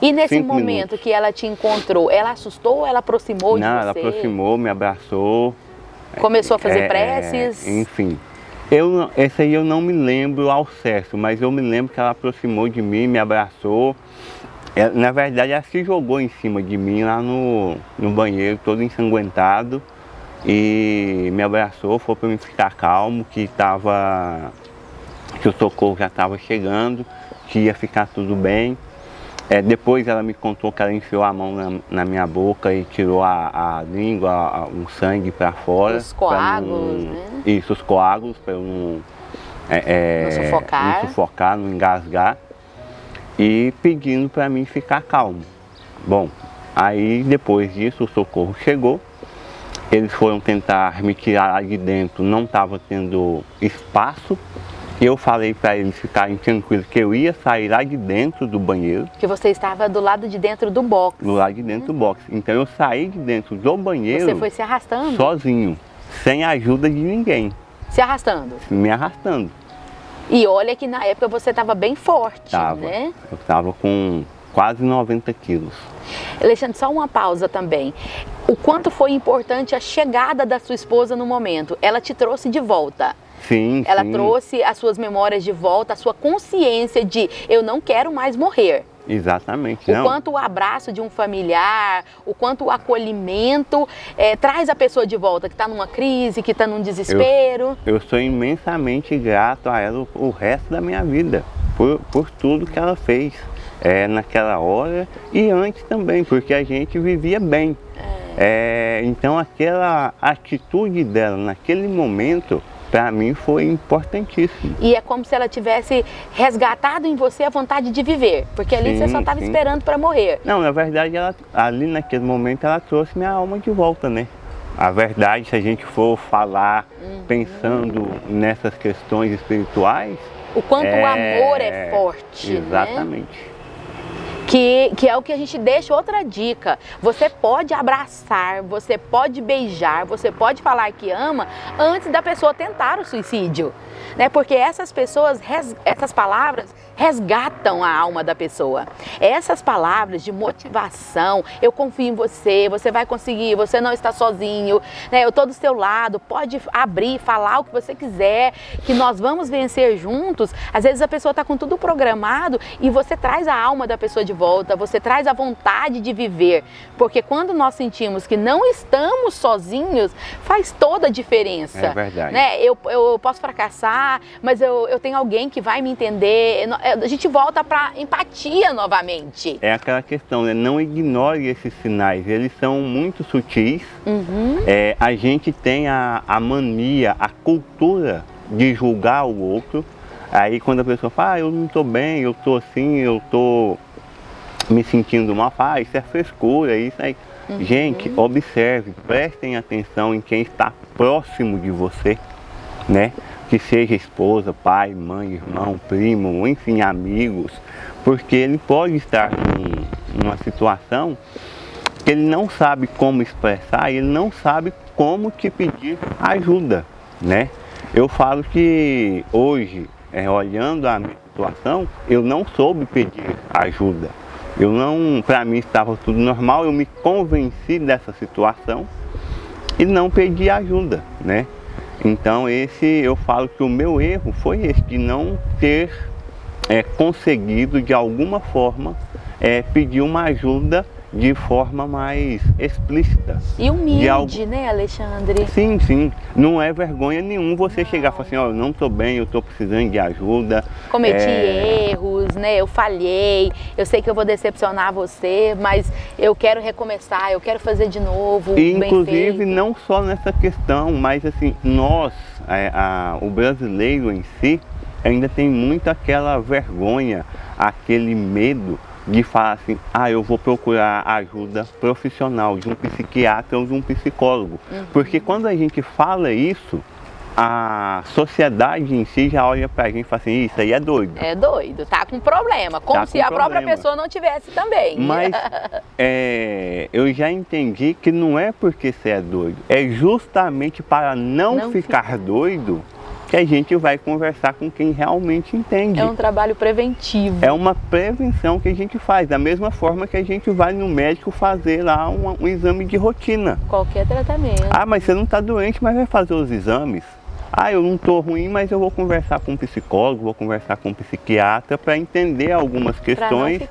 E nesse momento que ela te encontrou, ela assustou ou ela aproximou de você? Não, ela aproximou, me abraçou. Começou a fazer preces? Enfim. Esse aí eu não me lembro ao certo, mas eu me lembro que ela aproximou de mim, me abraçou. Na verdade, ela se jogou em cima de mim lá no banheiro, todo ensanguentado, e me abraçou, falou para mim ficar calmo, que o socorro já estava chegando, que ia ficar tudo bem. Depois ela me contou que ela enfiou a mão na minha boca e tirou a língua, o sangue para fora. Os coágulos, né? Isso, os coágulos, para eu não sufocar, não engasgar. E pedindo para mim ficar calmo. Bom, aí depois disso o socorro chegou. Eles foram tentar me tirar lá de dentro, não estava tendo espaço. Eu falei para eles ficarem tranquilos que eu ia sair lá de dentro do banheiro. Que você estava do lado de dentro do box. Do lado de dentro do box. Então eu saí de dentro do banheiro. Você foi se arrastando? Sozinho, sem a ajuda de ninguém. Se arrastando? Me arrastando. E olha que na época você estava bem forte, né? Eu estava com quase 90 quilos. Alexandre, só uma pausa também. O quanto foi importante a chegada da sua esposa no momento? Ela te trouxe de volta. Sim, Ela trouxe as suas memórias de volta, a sua consciência de eu não quero mais morrer. Exatamente. O quanto o abraço de um familiar, o quanto o acolhimento traz a pessoa de volta que está numa crise, que está num desespero. Eu sou imensamente grato a ela o resto da minha vida, por tudo que ela fez naquela hora e antes também, porque a gente vivia bem. Então aquela atitude dela naquele momento, para mim foi importantíssimo. E é como se ela tivesse resgatado em você a vontade de viver, porque ali você só estava esperando para morrer. Não, na verdade, ali naquele momento ela trouxe minha alma de volta, né? A verdade, se a gente for falar pensando nessas questões espirituais... O quanto o amor é forte, exatamente. Né? Que é o que a gente deixa outra dica. Você pode abraçar, você pode beijar, você pode falar que ama antes da pessoa tentar o suicídio, né? Porque essas palavras resgatam a alma da pessoa. Essas palavras de motivação, eu confio em você, você vai conseguir, você não está sozinho, né? Eu estou do seu lado, pode abrir, falar o que você quiser, que nós vamos vencer juntos. Às vezes a pessoa está com tudo programado e você traz a alma da pessoa de volta, você traz a vontade de viver, porque quando nós sentimos que não estamos sozinhos, faz toda a diferença. É verdade. Né? Eu posso fracassar, mas eu tenho alguém que vai me entender. A gente volta para empatia novamente. É aquela questão, né? Não ignore esses sinais, eles são muito sutis. A gente tem a mania, a cultura de julgar o outro. Aí quando a pessoa fala, eu não estou bem, eu estou assim, eu estou me sentindo mal, isso é frescura, isso aí. Gente, observe, prestem atenção em quem está próximo de você, né? Que seja esposa, pai, mãe, irmão, primo, enfim, amigos, porque ele pode estar numa situação que ele não sabe como expressar, ele não sabe como te pedir ajuda, né? Eu falo que hoje, olhando a minha situação, eu não soube pedir ajuda. Para mim estava tudo normal, eu me convenci dessa situação e não pedi ajuda, né? Então eu falo que o meu erro foi esse, de não ter conseguido de alguma forma pedir uma ajuda de forma mais explícita. E humilde, né, Alexandre? Sim, sim. Não é vergonha nenhuma você chegar e falar assim, eu não estou bem, eu estou precisando de ajuda. Cometi erros, né? Eu falhei, eu sei que eu vou decepcionar você, mas eu quero recomeçar, eu quero fazer de novo, e, bem inclusive, feito. Não só nessa questão, mas assim, o brasileiro em si, ainda tem muito aquela vergonha, aquele medo de falar assim, eu vou procurar ajuda profissional de um psiquiatra ou de um psicólogo. Porque quando a gente fala isso, a sociedade em si já olha pra gente e fala assim, isso aí é doido. É doido, tá com problema, como se a própria pessoa não tivesse também. Mas eu já entendi que não é porque você é doido, é justamente para não ficar doido que a gente vai conversar com quem realmente entende. É um trabalho preventivo. É uma prevenção que a gente faz, da mesma forma que a gente vai no médico fazer lá um exame de rotina. Qualquer tratamento. Mas você não está doente, mas vai fazer os exames. Ah, eu não estou ruim, mas eu vou conversar com um psicólogo, vou conversar com um psiquiatra para entender algumas questões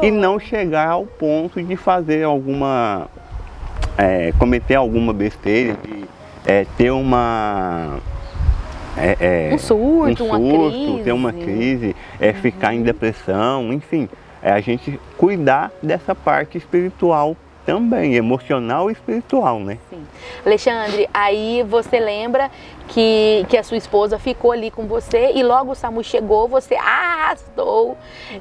e não chegar ao ponto de fazer alguma, cometer alguma besteira, de ter uma... um surto, uma crise. Ter uma crise, ficar em depressão, enfim. A gente cuidar dessa parte espiritual também, emocional e espiritual, né? Sim. Alexandre, aí você lembra que a sua esposa ficou ali com você e logo o SAMU chegou, você arrastou.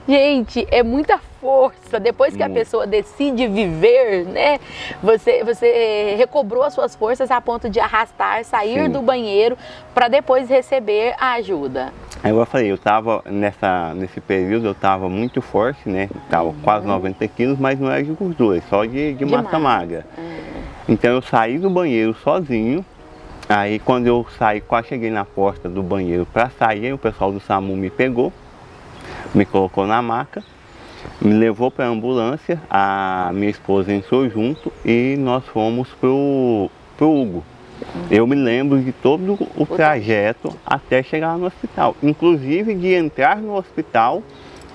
Gente, é muita força. Depois que a pessoa decide viver, né? Você recobrou as suas forças a ponto de arrastar, sair do banheiro para depois receber a ajuda. Aí eu falei, eu tava nesse período, eu tava muito forte, né? Tava quase 90 quilos, mas não era de gordura, só de massa magra. Então eu saí do banheiro sozinho. Aí quando eu saí, quase cheguei na porta do banheiro para sair, aí o pessoal do SAMU me pegou, me colocou na maca, me levou para a ambulância, a minha esposa entrou junto e nós fomos pro Hugo. Eu me lembro de todo o trajeto até chegar no hospital, inclusive de entrar no hospital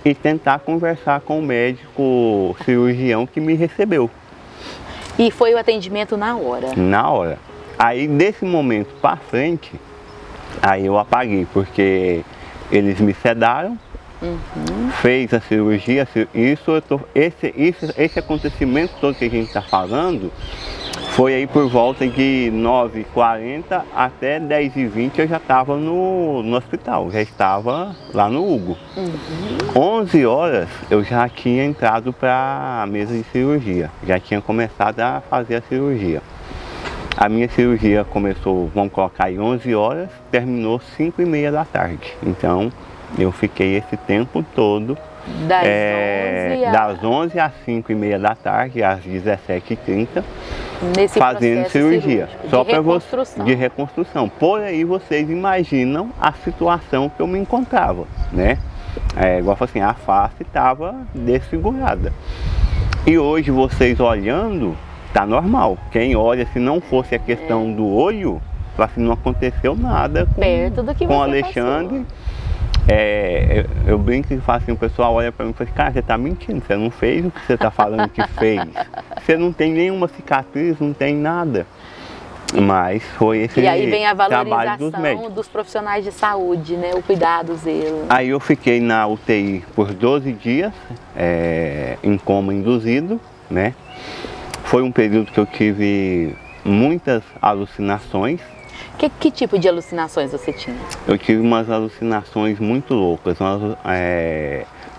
e tentar conversar com o médico cirurgião que me recebeu. E foi o atendimento na hora? Na hora. Aí desse momento para frente, aí eu apaguei, porque eles me sedaram, fez a cirurgia, esse acontecimento todo que a gente está falando, foi aí por volta de 9h40 até 10h20 eu já estava no hospital, já estava lá no Hugo. 11 horas eu já tinha entrado para a mesa de cirurgia, já tinha começado a fazer a cirurgia. A minha cirurgia começou, vamos colocar aí 11 horas, terminou 5h30 da tarde. Então eu fiquei esse tempo todo, das 11 às 5h30 da tarde, às 17h30, fazendo cirurgia. Só para você, de reconstrução. Por aí vocês imaginam a situação que eu me encontrava, né? Igual eu falei assim, a face estava desfigurada. E hoje vocês olhando, tá normal. Quem olha, se não fosse a questão do olho, assim, não aconteceu nada com o Alexandre. Eu brinco e falo assim, o pessoal olha para mim e fala assim, cara, você tá mentindo, você não fez o que você tá falando que fez. Você não tem nenhuma cicatriz, não tem nada. Mas foi esse trabalho dos médicos. E aí vem a valorização dos profissionais de saúde, né? O cuidado, o zelo. Aí eu fiquei na UTI por 12 dias, em coma induzido, né? Foi um período que eu tive muitas alucinações. Que tipo de alucinações você tinha? Eu tive umas alucinações muito loucas.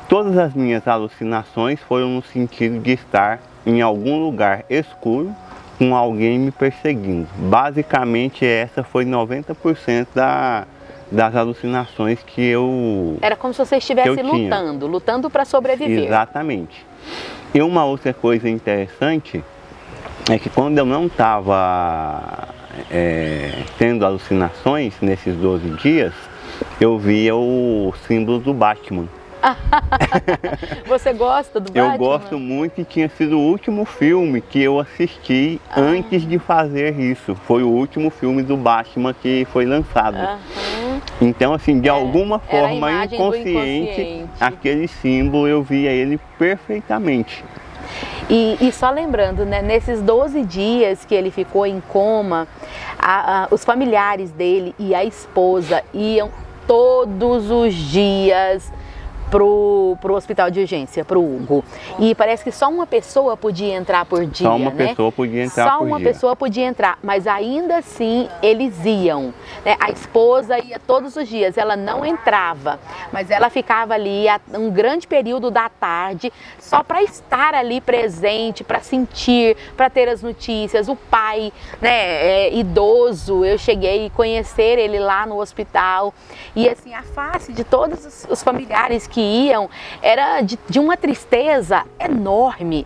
Todas as minhas alucinações foram no sentido de estar em algum lugar escuro com alguém me perseguindo. Basicamente essa foi 90% das alucinações que eu... Era como se você estivesse lutando para sobreviver. Exatamente. E uma outra coisa interessante é que quando eu não estava tendo alucinações nesses 12 dias, eu via o símbolo do Batman. Você gosta do Batman? Eu gosto muito e tinha sido o último filme que eu assisti antes de fazer isso. Foi o último filme do Batman que foi lançado. Então, assim, de alguma forma inconsciente, aquele símbolo eu via ele perfeitamente. E só lembrando, né, nesses 12 dias que ele ficou em coma, os familiares dele e a esposa iam todos os dias pro hospital de urgência, pro Hugo. E parece que só uma pessoa podia entrar por dia, Só uma pessoa podia entrar por dia. Só uma pessoa podia entrar, mas ainda assim eles iam, né? A esposa ia todos os dias, ela não entrava, mas ela ficava ali um grande período da tarde só para estar ali presente, para sentir, para ter as notícias. O pai, né, idoso, eu cheguei a conhecer ele lá no hospital e assim, a face de todos os familiares que iam era de uma tristeza enorme,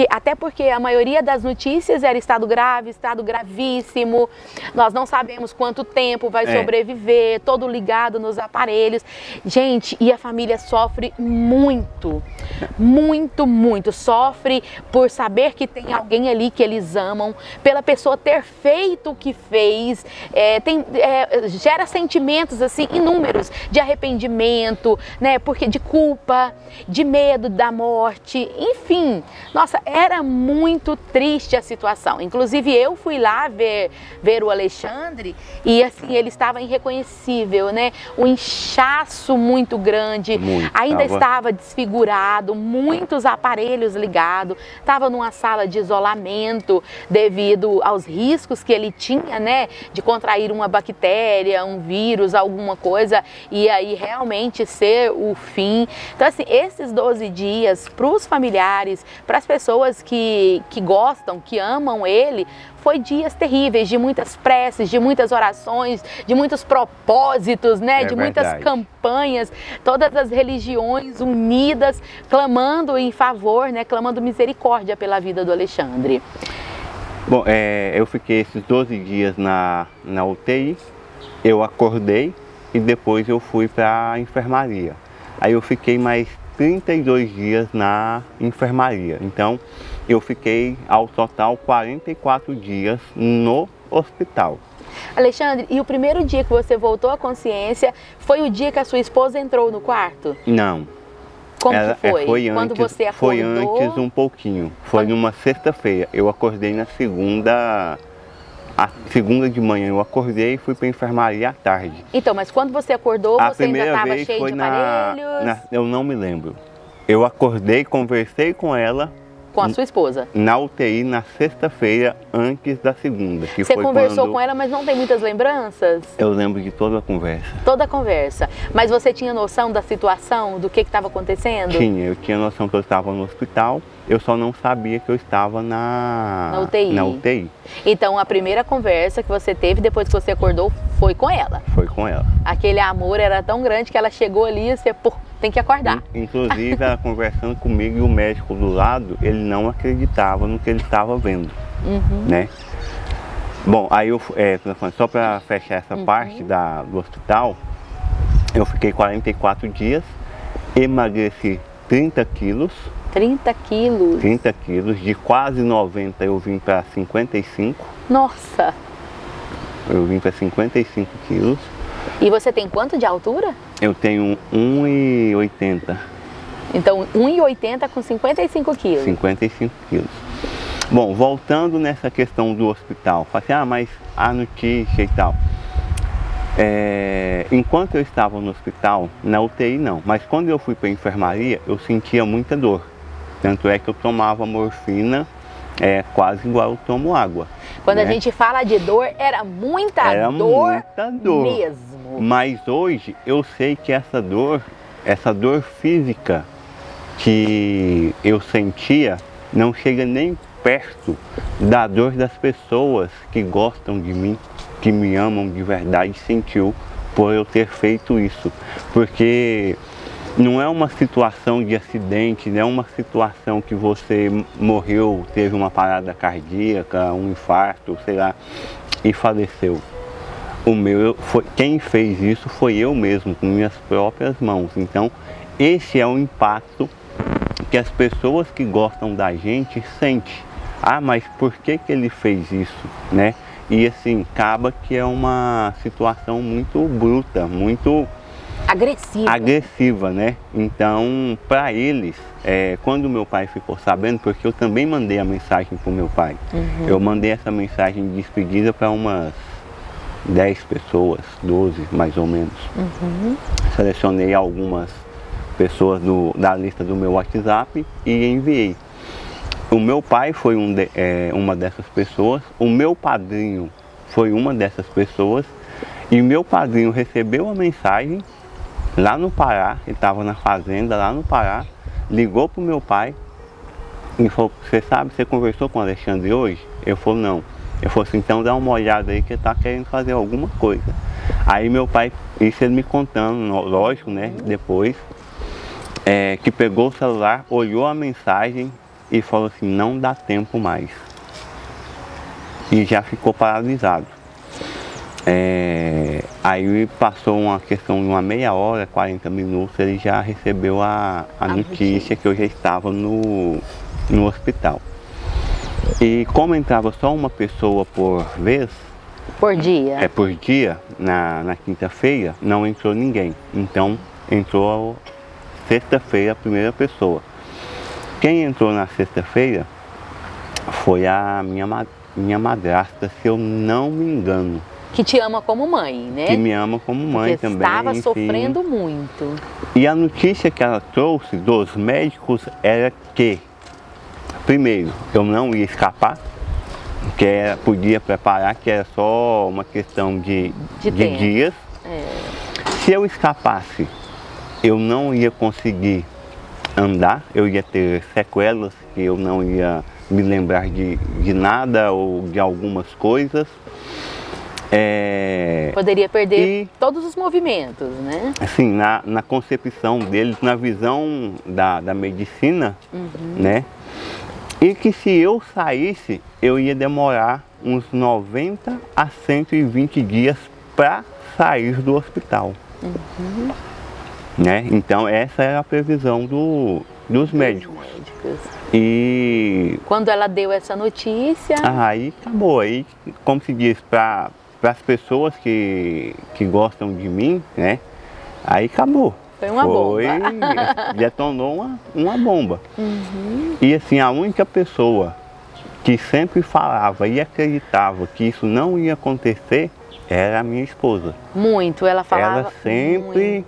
até porque a maioria das notícias era estado grave, estado gravíssimo, nós não sabemos quanto tempo vai sobreviver, todo ligado nos aparelhos. Gente, e a família sofre muito, muito, muito. Sofre por saber que tem alguém ali que eles amam, pela pessoa ter feito o que fez, gera sentimentos assim inúmeros de arrependimento, né? Porque de culpa, de medo da morte, enfim. Nossa, era muito triste a situação. Inclusive eu fui lá ver o Alexandre e assim ele estava irreconhecível, né? Um inchaço muito grande, ainda estava desfigurado, muitos aparelhos ligados, estava numa sala de isolamento devido aos riscos que ele tinha, né? De contrair uma bactéria, um vírus, alguma coisa, e aí realmente ser o fim. Então assim, esses 12 dias para os familiares, para as pessoas que gostam, que amam ele, foi dias terríveis, de muitas preces, de muitas orações, de muitos propósitos, né? De muitas campanhas, todas as religiões unidas, clamando em favor, né? Clamando misericórdia pela vida do Alexandre. Bom, eu fiquei esses 12 dias na UTI, eu acordei e depois eu fui para a enfermaria. Aí eu fiquei mais 32 dias na enfermaria, então eu fiquei ao total 44 dias no hospital. Alexandre, e o primeiro dia que você voltou à consciência foi o dia que a sua esposa entrou no quarto? Não. Como que foi? Foi Quando antes, você acordou? foi antes um pouquinho, foi numa sexta-feira, eu acordei na segunda. A segunda de manhã eu acordei e fui para a enfermaria à tarde. Então, mas quando você acordou, você ainda estava cheio de aparelhos? Eu não me lembro. Eu acordei, conversei com ela. Com a sua esposa? Na UTI, na sexta-feira, antes da segunda. Que você foi conversou quando... com ela, mas não tem muitas lembranças? Eu lembro de toda a conversa. Toda a conversa. Mas você tinha noção da situação, do que estava acontecendo? Tinha, eu tinha noção que eu estava no hospital. Eu só não sabia que eu estava na UTI. Então, a primeira conversa que você teve depois que você acordou foi com ela? Foi com ela. Aquele amor era tão grande que ela chegou ali e você, tem que acordar. Inclusive, ela conversando comigo e o médico do lado, ele não acreditava no que ele estava vendo, né? Bom, aí só para fechar essa parte do hospital, eu fiquei 44 dias, emagreci 30 quilos. 30 quilos? 30 quilos, de quase 90 eu vim para 55. Nossa! Eu vim para 55 quilos. E você tem quanto de altura? Eu tenho 1,80. Então 1,80 com 55 quilos? 55 quilos. Bom, voltando nessa questão do hospital, falei assim, mas a notícia e tal. Enquanto eu estava no hospital, na UTI não, mas quando eu fui para a enfermaria, eu sentia muita dor. Tanto é que eu tomava morfina, quase igual eu tomo água. Quando a gente fala de dor, era muita dor mesmo. Mas hoje eu sei que essa dor física que eu sentia, não chega nem perto da dor das pessoas que gostam de mim, que me amam de verdade, sentiu por eu ter feito isso. Porque não é uma situação de acidente, não é uma situação que você morreu, teve uma parada cardíaca, um infarto, sei lá, e faleceu. Quem fez isso foi eu mesmo, com minhas próprias mãos. Então, esse é o impacto que as pessoas que gostam da gente sentem. Mas por que ele fez isso, né? E assim, acaba que é uma situação muito bruta, muito agressiva, né? Então, para eles, quando meu pai ficou sabendo, porque eu também mandei a mensagem para o meu pai, eu mandei essa mensagem de despedida para umas 10 pessoas, 12 mais ou menos. Selecionei algumas pessoas da lista do meu WhatsApp e enviei. O meu pai foi uma dessas pessoas, o meu padrinho foi uma dessas pessoas, e o meu padrinho recebeu a mensagem lá no Pará, ele estava na fazenda lá no Pará, ligou para o meu pai e falou, você conversou com o Alexandre hoje? Eu falei, não. Ele falou assim, então dá uma olhada aí que ele está querendo fazer alguma coisa. Aí meu pai, isso ele me contando, lógico, né, depois. que pegou o celular, olhou a mensagem e falou assim, não dá tempo mais. E já ficou paralisado. Aí passou uma questão de uma meia hora, 40 minutos, ele já recebeu a notícia que eu já estava no hospital. E como entrava só uma pessoa por vez, por dia? Por dia, na quinta-feira, não entrou ninguém. Então entrou sexta-feira a primeira pessoa. Quem entrou na sexta-feira foi a minha madrasta, se eu não me engano. Que te ama como mãe, né? Que me ama como mãe. Porque também. Estava enfim. sofrendo muito. E a notícia que ela trouxe dos médicos era que, primeiro, eu não ia escapar, que podia preparar, que era só uma questão de dias. Se eu escapasse, eu não ia conseguir andar, eu ia ter sequelas, que eu não ia me lembrar de nada ou de algumas coisas. Poderia perder todos os movimentos, né? Assim, na concepção deles, na visão da medicina, né? E que se eu saísse, eu ia demorar uns 90 a 120 dias para sair do hospital. Né? Então essa era a previsão dos médicos. E quando ela deu essa notícia... Aí acabou, aí como se diz, para as pessoas que gostam de mim, né? Aí acabou. Foi uma bomba. Detonou uma bomba. E assim, a única pessoa que sempre falava e acreditava que isso não ia acontecer era a minha esposa. Muito, ela falava. Ela sempre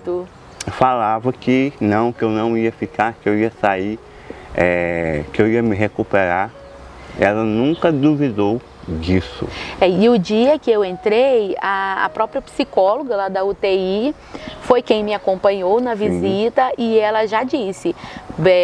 falava que eu não ia ficar, que eu ia sair, que eu ia me recuperar. Ela nunca duvidou disso. E o dia que eu entrei, a própria psicóloga lá da UTI foi quem me acompanhou na visita. E ela já disse,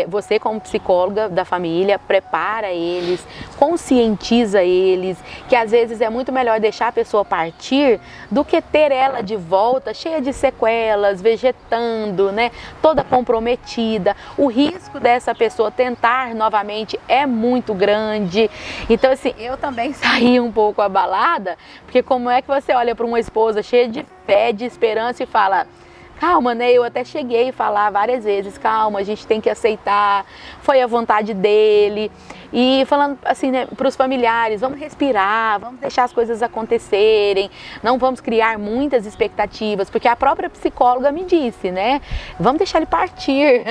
você como psicóloga da família, prepara eles, conscientiza eles, que às vezes é muito melhor deixar a pessoa partir do que ter ela de volta, cheia de sequelas, vegetando, né, toda comprometida. O risco dessa pessoa tentar novamente é muito grande. Então assim, eu também saí um pouco abalada, porque como é que você olha para uma esposa cheia de fé, de esperança e fala, calma, né? Eu até cheguei a falar várias vezes, calma, a gente tem que aceitar, foi a vontade dele. E falando assim, né, para os familiares, vamos respirar, vamos deixar as coisas acontecerem, não vamos criar muitas expectativas, porque a própria psicóloga me disse, né? Vamos deixar ele partir.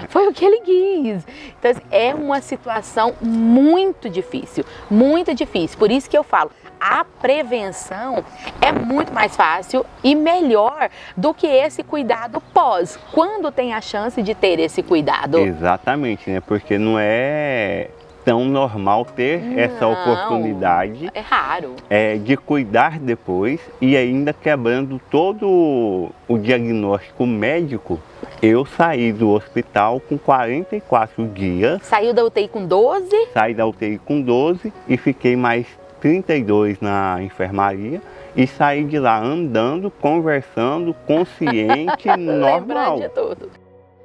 Foi o que ele quis. Então, é uma situação muito difícil, muito difícil. Por isso que eu falo, a prevenção é muito mais fácil e melhor do que esse cuidado pós, quando tem a chance de ter esse cuidado. Exatamente, né? Porque não é tão normal ter essa oportunidade. É raro. De cuidar depois e ainda quebrando todo o diagnóstico médico. Eu saí do hospital com 44 dias. Saiu da UTI com 12? Saí da UTI com 12 e fiquei mais 32 na enfermaria e saí de lá andando, conversando, consciente, normal. Lembrando de tudo.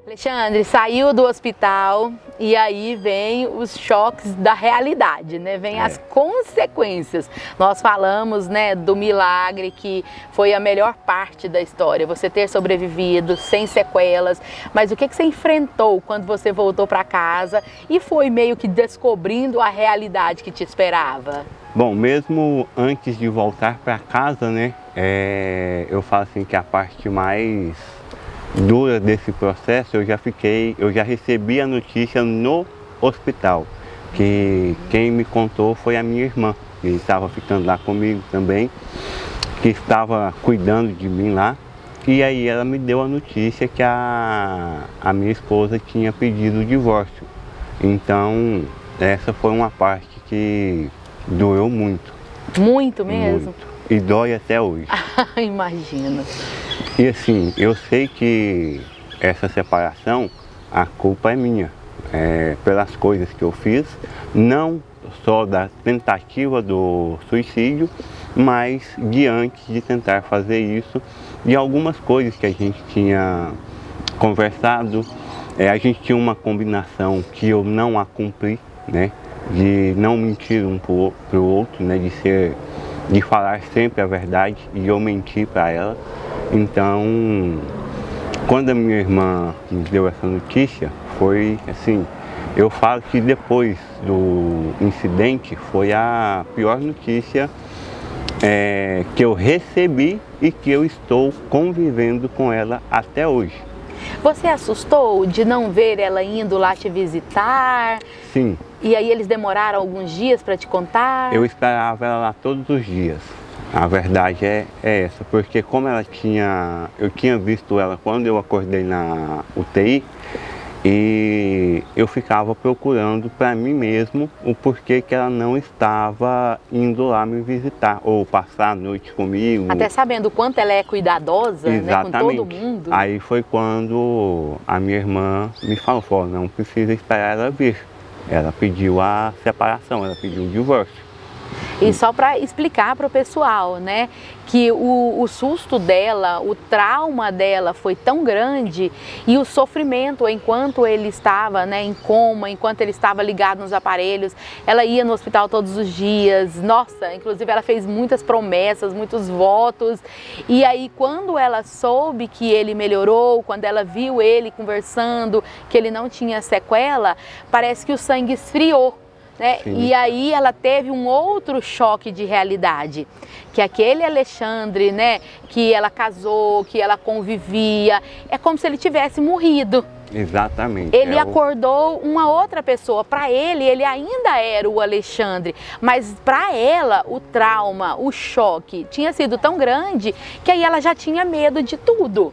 Alexandre, saiu do hospital e aí vem os choques da realidade, né? Vem as consequências. Nós falamos, né, do milagre que foi a melhor parte da história, você ter sobrevivido sem sequelas. Mas o que você enfrentou quando você voltou para casa e foi meio que descobrindo a realidade que te esperava? Bom, mesmo antes de voltar para casa, né, eu falo assim que a parte mais dura desse processo, eu já recebi a notícia no hospital, que quem me contou foi a minha irmã, que estava ficando lá comigo também, que estava cuidando de mim lá, e aí ela me deu a notícia que a minha esposa tinha pedido o divórcio. Então, essa foi uma parte que doeu muito. Muito mesmo? Muito. E dói até hoje. Imagina. E assim, eu sei que essa separação, a culpa é minha, pelas coisas que eu fiz, não só da tentativa do suicídio, mas diante de tentar fazer isso, de algumas coisas que a gente tinha conversado, A gente tinha uma combinação que eu não a cumpri, né? De não mentir um para o outro, né? De falar sempre a verdade e eu menti para ela. Então, quando a minha irmã me deu essa notícia, foi assim, eu falo que depois do incidente foi a pior notícia que eu recebi e que eu estou convivendo com ela até hoje. Você assustou de não ver ela indo lá te visitar? Sim. E aí eles demoraram alguns dias para te contar? Eu esperava ela lá todos os dias. A verdade é essa, porque como eu tinha visto ela quando eu acordei na UTI, e eu ficava procurando para mim mesmo o porquê que ela não estava indo lá me visitar ou passar a noite comigo. Até sabendo o quanto ela é cuidadosa, né, com todo mundo. Aí foi quando a minha irmã me falou, não precisa esperar ela vir. Ela pediu a separação, ela pediu o divórcio. E só para explicar para o pessoal, né, que o susto dela, o trauma dela foi tão grande e o sofrimento enquanto ele estava, né, em coma, enquanto ele estava ligado nos aparelhos, ela ia no hospital todos os dias, nossa, inclusive ela fez muitas promessas, muitos votos, e aí quando ela soube que ele melhorou, quando ela viu ele conversando, que ele não tinha sequela, parece que o sangue esfriou. Né? E aí ela teve um outro choque de realidade, que aquele Alexandre, né, que ela casou, que ela convivia, é como se ele tivesse morrido. Exatamente. Ele acordou uma outra pessoa. Para ele ainda era o Alexandre, mas para ela o trauma, o choque tinha sido tão grande que aí ela já tinha medo de tudo.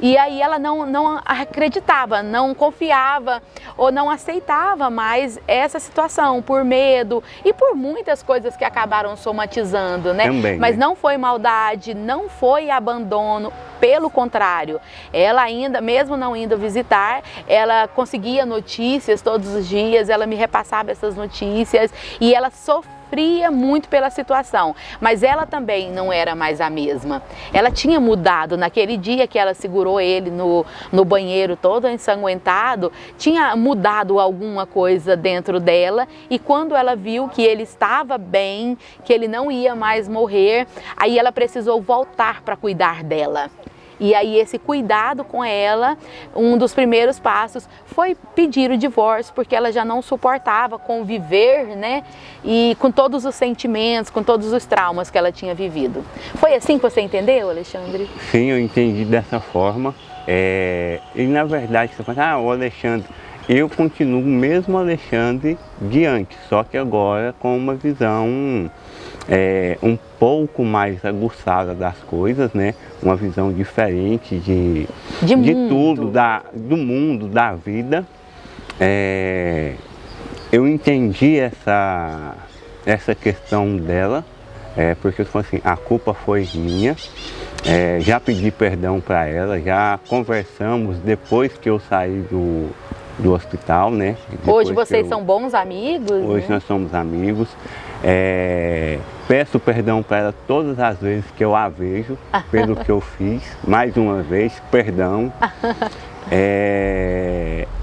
E aí ela não acreditava, não confiava ou não aceitava mais essa situação por medo e por muitas coisas que acabaram somatizando, né? Também, mas né? Não foi maldade, não foi abandono, pelo contrário. Ela ainda, mesmo não indo visitar, ela conseguia notícias todos os dias, ela me repassava essas notícias e ela sofria muito pela situação, mas ela também não era mais a mesma. Ela tinha mudado naquele dia que ela segurou ele no banheiro todo ensanguentado, tinha mudado alguma coisa dentro dela e quando ela viu que ele estava bem, que ele não ia mais morrer, aí ela precisou voltar para cuidar dela. E aí esse cuidado com ela, um dos primeiros passos foi pedir o divórcio, porque ela já não suportava conviver, né? E com todos os sentimentos, com todos os traumas que ela tinha vivido. Foi assim que você entendeu, Alexandre? Sim, eu entendi dessa forma. E na verdade, você fala, o Alexandre, eu continuo o mesmo Alexandre de antes, só que agora com uma visão um pouco mais aguçada das coisas, né? Uma visão diferente de tudo, do mundo, da vida. Eu entendi essa questão dela, porque eu falo assim, a culpa foi minha. Já pedi perdão para ela, já conversamos depois que eu saí do hospital, né? Hoje vocês são bons amigos? Hoje nós somos amigos. Peço perdão para ela todas as vezes que eu a vejo pelo que eu fiz. Mais uma vez, perdão.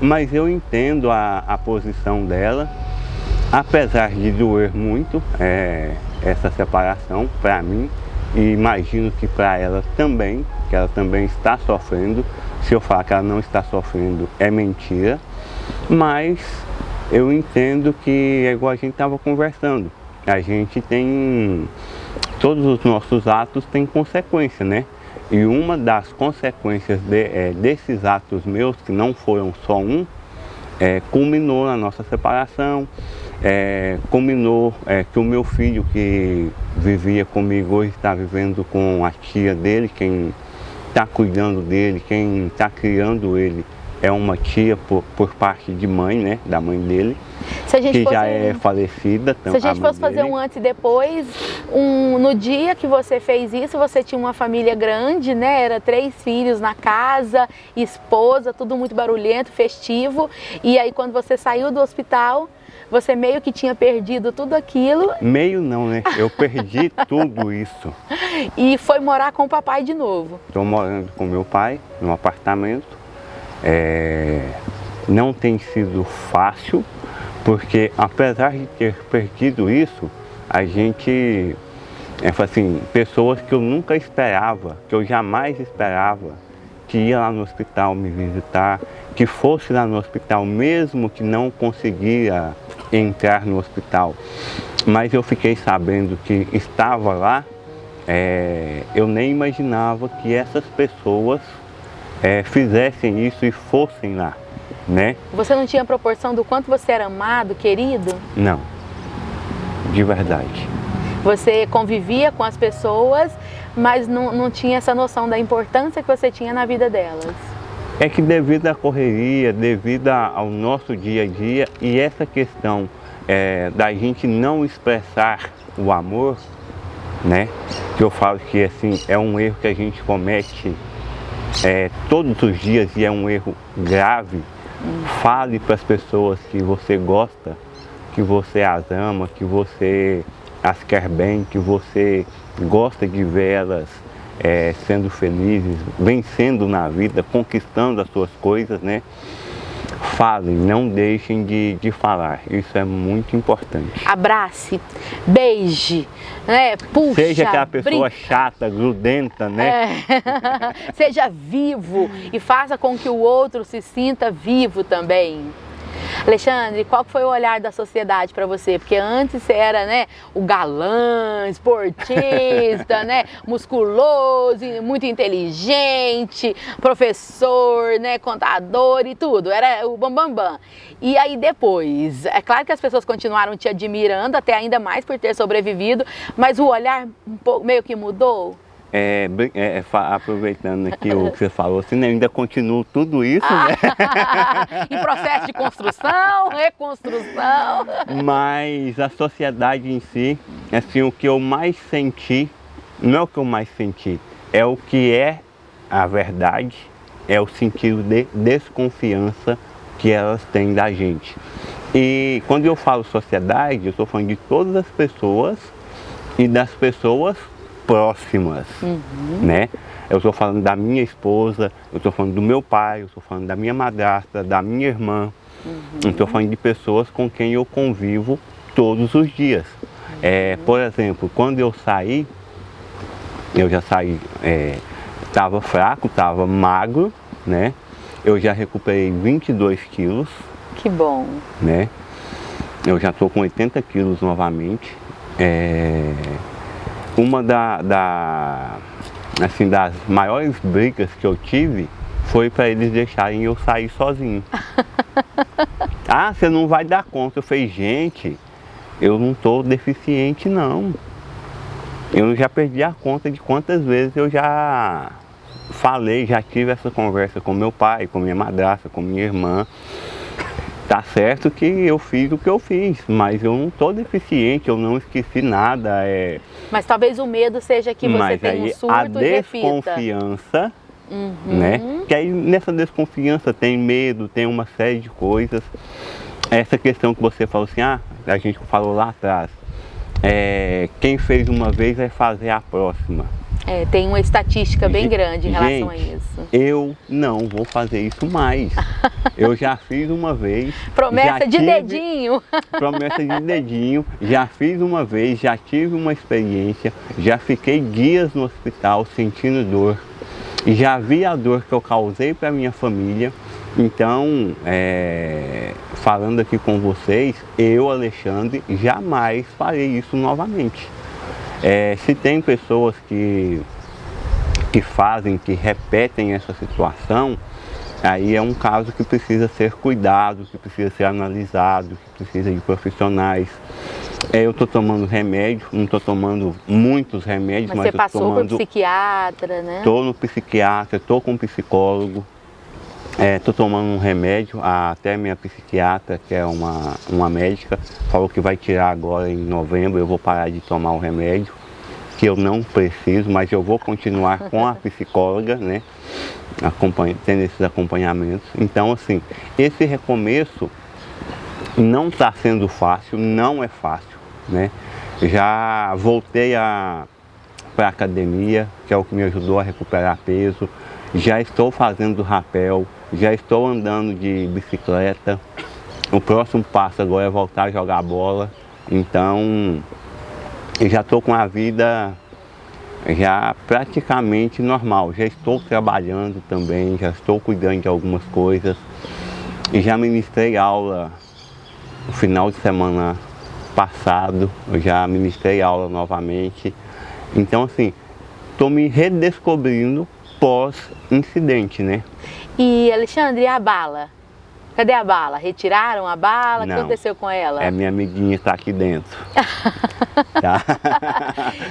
Mas eu entendo a posição dela, apesar de doer muito essa separação para mim. E imagino que para ela também, que ela também está sofrendo. Se eu falar que ela não está sofrendo, é mentira. Mas eu entendo que é igual a gente estava conversando. A gente tem, todos os nossos atos têm consequência, né? E uma das consequências desses atos meus, que não foram só um, culminou na nossa separação, culminou que o meu filho que vivia comigo hoje está vivendo com a tia dele, quem está cuidando dele, quem está criando ele é uma tia por parte de mãe, né, da mãe dele, que já é falecida. Se a gente fosse fazer um antes e depois, no dia que você fez isso, você tinha uma família grande, né, era 3 filhos na casa, esposa, tudo muito barulhento, festivo, e aí quando você saiu do hospital, você meio que tinha perdido tudo aquilo. Meio não, né? Eu perdi tudo isso. E foi morar com o papai de novo. Estou morando com meu pai, num apartamento. Não tem sido fácil, porque apesar de ter perdido isso, a gente, assim, pessoas que eu nunca esperava, que eu jamais esperava, que ia lá no hospital me visitar, que fosse lá no hospital mesmo que não conseguia entrar no hospital, mas eu fiquei sabendo que estava lá, eu nem imaginava que essas pessoas fizessem isso e fossem lá, né? Você não tinha proporção do quanto você era amado, querido? Não, de verdade. Você convivia com as pessoas, mas não tinha essa noção da importância que você tinha na vida delas. É que devido à correria, devido ao nosso dia a dia e essa questão da gente não expressar o amor, né? Que eu falo que assim, é um erro que a gente comete todos os dias e é um erro grave. Fale para as pessoas que você gosta, que você as ama, que você as quer bem, que você gosta de ver elas sendo felizes, vencendo na vida, conquistando as suas coisas, né? Falem, não deixem de falar, isso é muito importante. Abrace, beije, né? Puxa, seja aquela pessoa chata, grudenta, né? Seja vivo e faça com que o outro se sinta vivo também. Alexandre, qual foi o olhar da sociedade para você? Porque antes você era, né, o galã, esportista, né, musculoso, muito inteligente, professor, né, contador e tudo, era o bambambam. E aí depois, é claro que as pessoas continuaram te admirando, até ainda mais por ter sobrevivido, mas o olhar meio que mudou? Aproveitando aqui o que você falou, assim, né, eu ainda continuo tudo isso, né? Em processo de construção, reconstrução. Mas a sociedade em si, assim, o que eu mais senti, não é o que eu mais senti, é o que é a verdade, é o sentido de desconfiança que elas têm da gente. E quando eu falo sociedade, eu estou falando de todas as pessoas e das pessoas próximas, né? Eu estou falando da minha esposa, eu estou falando do meu pai, eu estou falando da minha madrasta, da minha irmã, eu estou falando de pessoas com quem eu convivo todos os dias. Por exemplo, quando eu saí, eu já saí, estava fraco, estava magro, né? Eu já recuperei 22 quilos. Que bom. Né? Eu já estou com 80 quilos novamente. Uma assim, das maiores brigas que eu tive foi para eles deixarem eu sair sozinho. Ah, você não vai dar conta. Eu falei, gente, eu não estou deficiente não. Eu já perdi a conta de quantas vezes eu já falei, já tive essa conversa com meu pai, com minha madrasta, com minha irmã. Tá certo que eu fiz o que eu fiz, mas eu não estou deficiente, eu não esqueci nada. Mas talvez o medo seja que você tenha um surto e repita. A desconfiança, né? Que aí nessa desconfiança tem medo, tem uma série de coisas. Essa questão que você falou assim, a gente falou lá atrás, quem fez uma vez vai fazer a próxima. Tem uma estatística bem grande em relação a isso. Eu não vou fazer isso mais. Eu já fiz uma vez. Promessa de dedinho. Promessa de dedinho. Já fiz uma vez, já tive uma experiência, já fiquei dias no hospital sentindo dor. Já vi a dor que eu causei para minha família. Então, falando aqui com vocês, eu, Alexandre, jamais farei isso novamente. Se tem pessoas que fazem, que repetem essa situação, aí é um caso que precisa ser cuidado, que precisa ser analisado, que precisa de profissionais. Eu estou tomando remédio, não estou tomando muitos remédios, mas você passou por psiquiatra, né? Estou no psiquiatra, estou com psicólogo. Estou tomando um remédio, até minha psiquiatra, que é uma médica, falou que vai tirar agora em novembro, eu vou parar de tomar o remédio, que eu não preciso, mas eu vou continuar com a psicóloga, né, tendo esses acompanhamentos. Então, assim, esse recomeço não está sendo fácil, não é fácil, né? Já voltei para a academia, que é o que me ajudou a recuperar peso. já estou fazendo rapel, já estou andando de bicicleta. O próximo passo agora é voltar a jogar bola. Então, eu já estou com a vida já praticamente normal. Já estou trabalhando também, já estou cuidando de algumas coisas. E já ministrei aula no final de semana passado, eu já ministrei aula novamente. Então, assim, estou me redescobrindo pós-incidente, né? E, Alexandre, e a bala? Cadê a bala? Retiraram a bala? Não, o que aconteceu com ela? É, minha amiguinha está aqui dentro. Tá?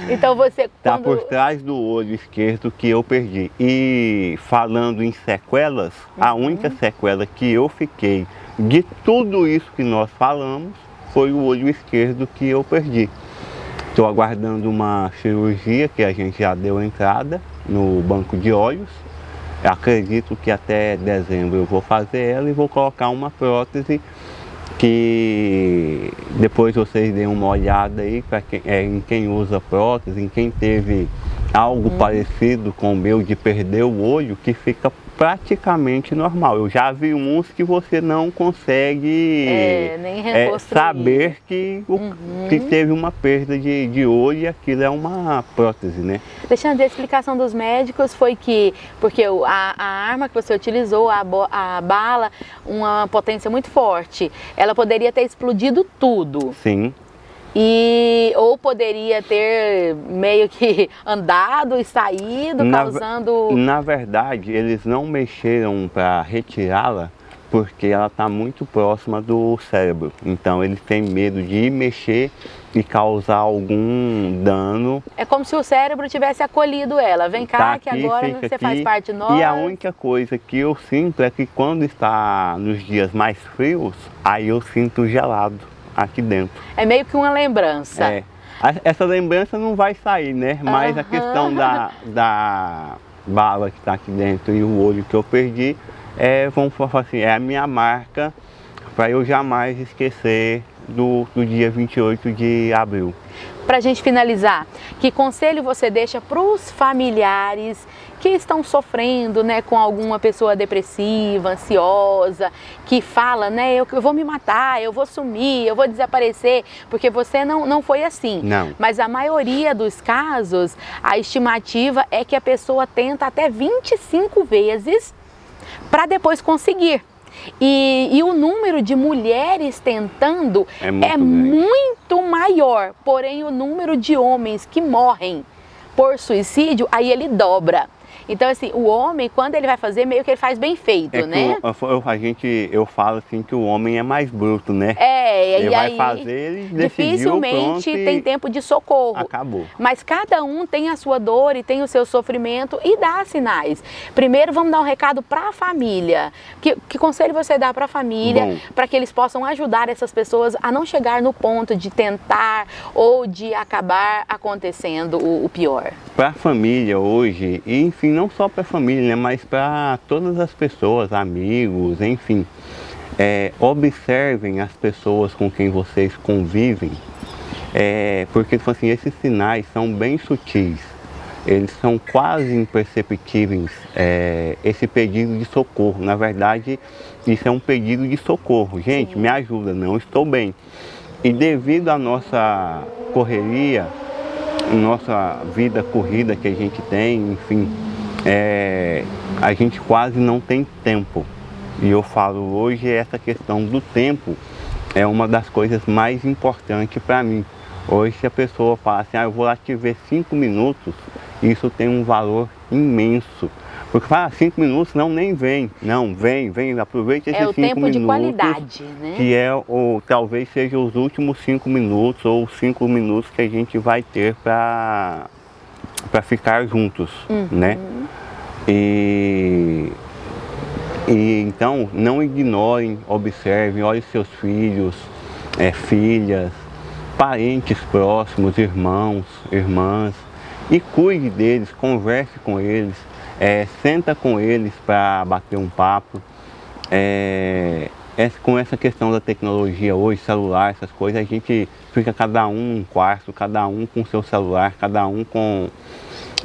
Então você... Está por trás do olho esquerdo que eu perdi. E falando em sequelas, a única sequela que eu fiquei de tudo isso que nós falamos foi o olho esquerdo que eu perdi. Estou aguardando uma cirurgia que a gente já deu entrada no banco de olhos. Eu acredito que até dezembro eu vou fazer ela e vou colocar uma prótese que depois vocês deem uma olhada aí para em quem usa prótese, em quem teve algo parecido com o meu de perder o olho, que fica praticamente normal. Eu já vi uns que você não consegue nem reconstruir. Saber que teve uma perda de olho e aquilo é uma prótese, né? Alexandre, a explicação dos médicos foi que, porque a arma que você utilizou, a bala, uma potência muito forte, ela poderia ter explodido tudo. Sim. Ou poderia ter meio que andado e saído, causando... Na verdade, eles não mexeram para retirá-la porque ela está muito próxima do cérebro. Então, eles têm medo de mexer e causar algum dano. É como se o cérebro tivesse acolhido ela. Vem cá, tá que aqui, agora você faz parte nova. E a única coisa que eu sinto é que quando está nos dias mais frios, aí eu sinto gelado aqui dentro. É meio que uma lembrança. É. Essa lembrança não vai sair, né? Mas a questão da bala que está aqui dentro e o olho que eu perdi, vamos falar assim, é a minha marca para eu jamais esquecer do dia 28 de abril. Para a gente finalizar, que conselho você deixa para os familiares que estão sofrendo, né, com alguma pessoa depressiva, ansiosa, que fala, né, eu vou me matar, eu vou sumir, eu vou desaparecer, porque você não foi assim. Não. Mas a maioria dos casos, a estimativa é que a pessoa tenta até 25 vezes para depois conseguir. E o número de mulheres tentando é muito maior, porém o número de homens que morrem por suicídio, aí ele dobra. Então, assim, o homem, quando ele vai fazer, meio que ele faz bem feito, né? Eu falo assim que o homem é mais bruto, né? Ele vai fazer, ele decidiu, dificilmente tem tempo de socorro. Acabou. Mas cada um tem a sua dor e tem o seu sofrimento e dá sinais. Primeiro, vamos dar um recado para a família. Que conselho você dá para a família, para que eles possam ajudar essas pessoas a não chegar no ponto de tentar ou de acabar acontecendo o pior? Para a família hoje, e enfim, não só para a família, né, mas para todas as pessoas, amigos, enfim, observem as pessoas com quem vocês convivem, porque assim, esses sinais são bem sutis, eles são quase imperceptíveis, esse pedido de socorro. Na verdade, isso é um pedido de socorro. Gente, me ajuda, não estou bem. E devido à nossa correria, nossa vida corrida que a gente tem, enfim, a gente quase não tem tempo. E eu falo hoje, essa questão do tempo é uma das coisas mais importantes para mim. Hoje, se a pessoa fala assim, eu vou lá te ver 5 minutos, isso tem um valor imenso. Porque fala 5 minutos, nem vem. Não, vem, aproveite esses 5 minutos. É o tempo de qualidade, né? Que talvez seja os últimos 5 minutos ou 5 minutos que a gente vai ter para ficar juntos, né? E então, não ignorem, observem, olhem seus filhos, filhas, parentes próximos, irmãos, irmãs, e cuide deles, converse com eles. Senta com eles para bater um papo. Com essa questão da tecnologia hoje, celular, essas coisas, a gente fica cada um num quarto, cada um com seu celular, cada um com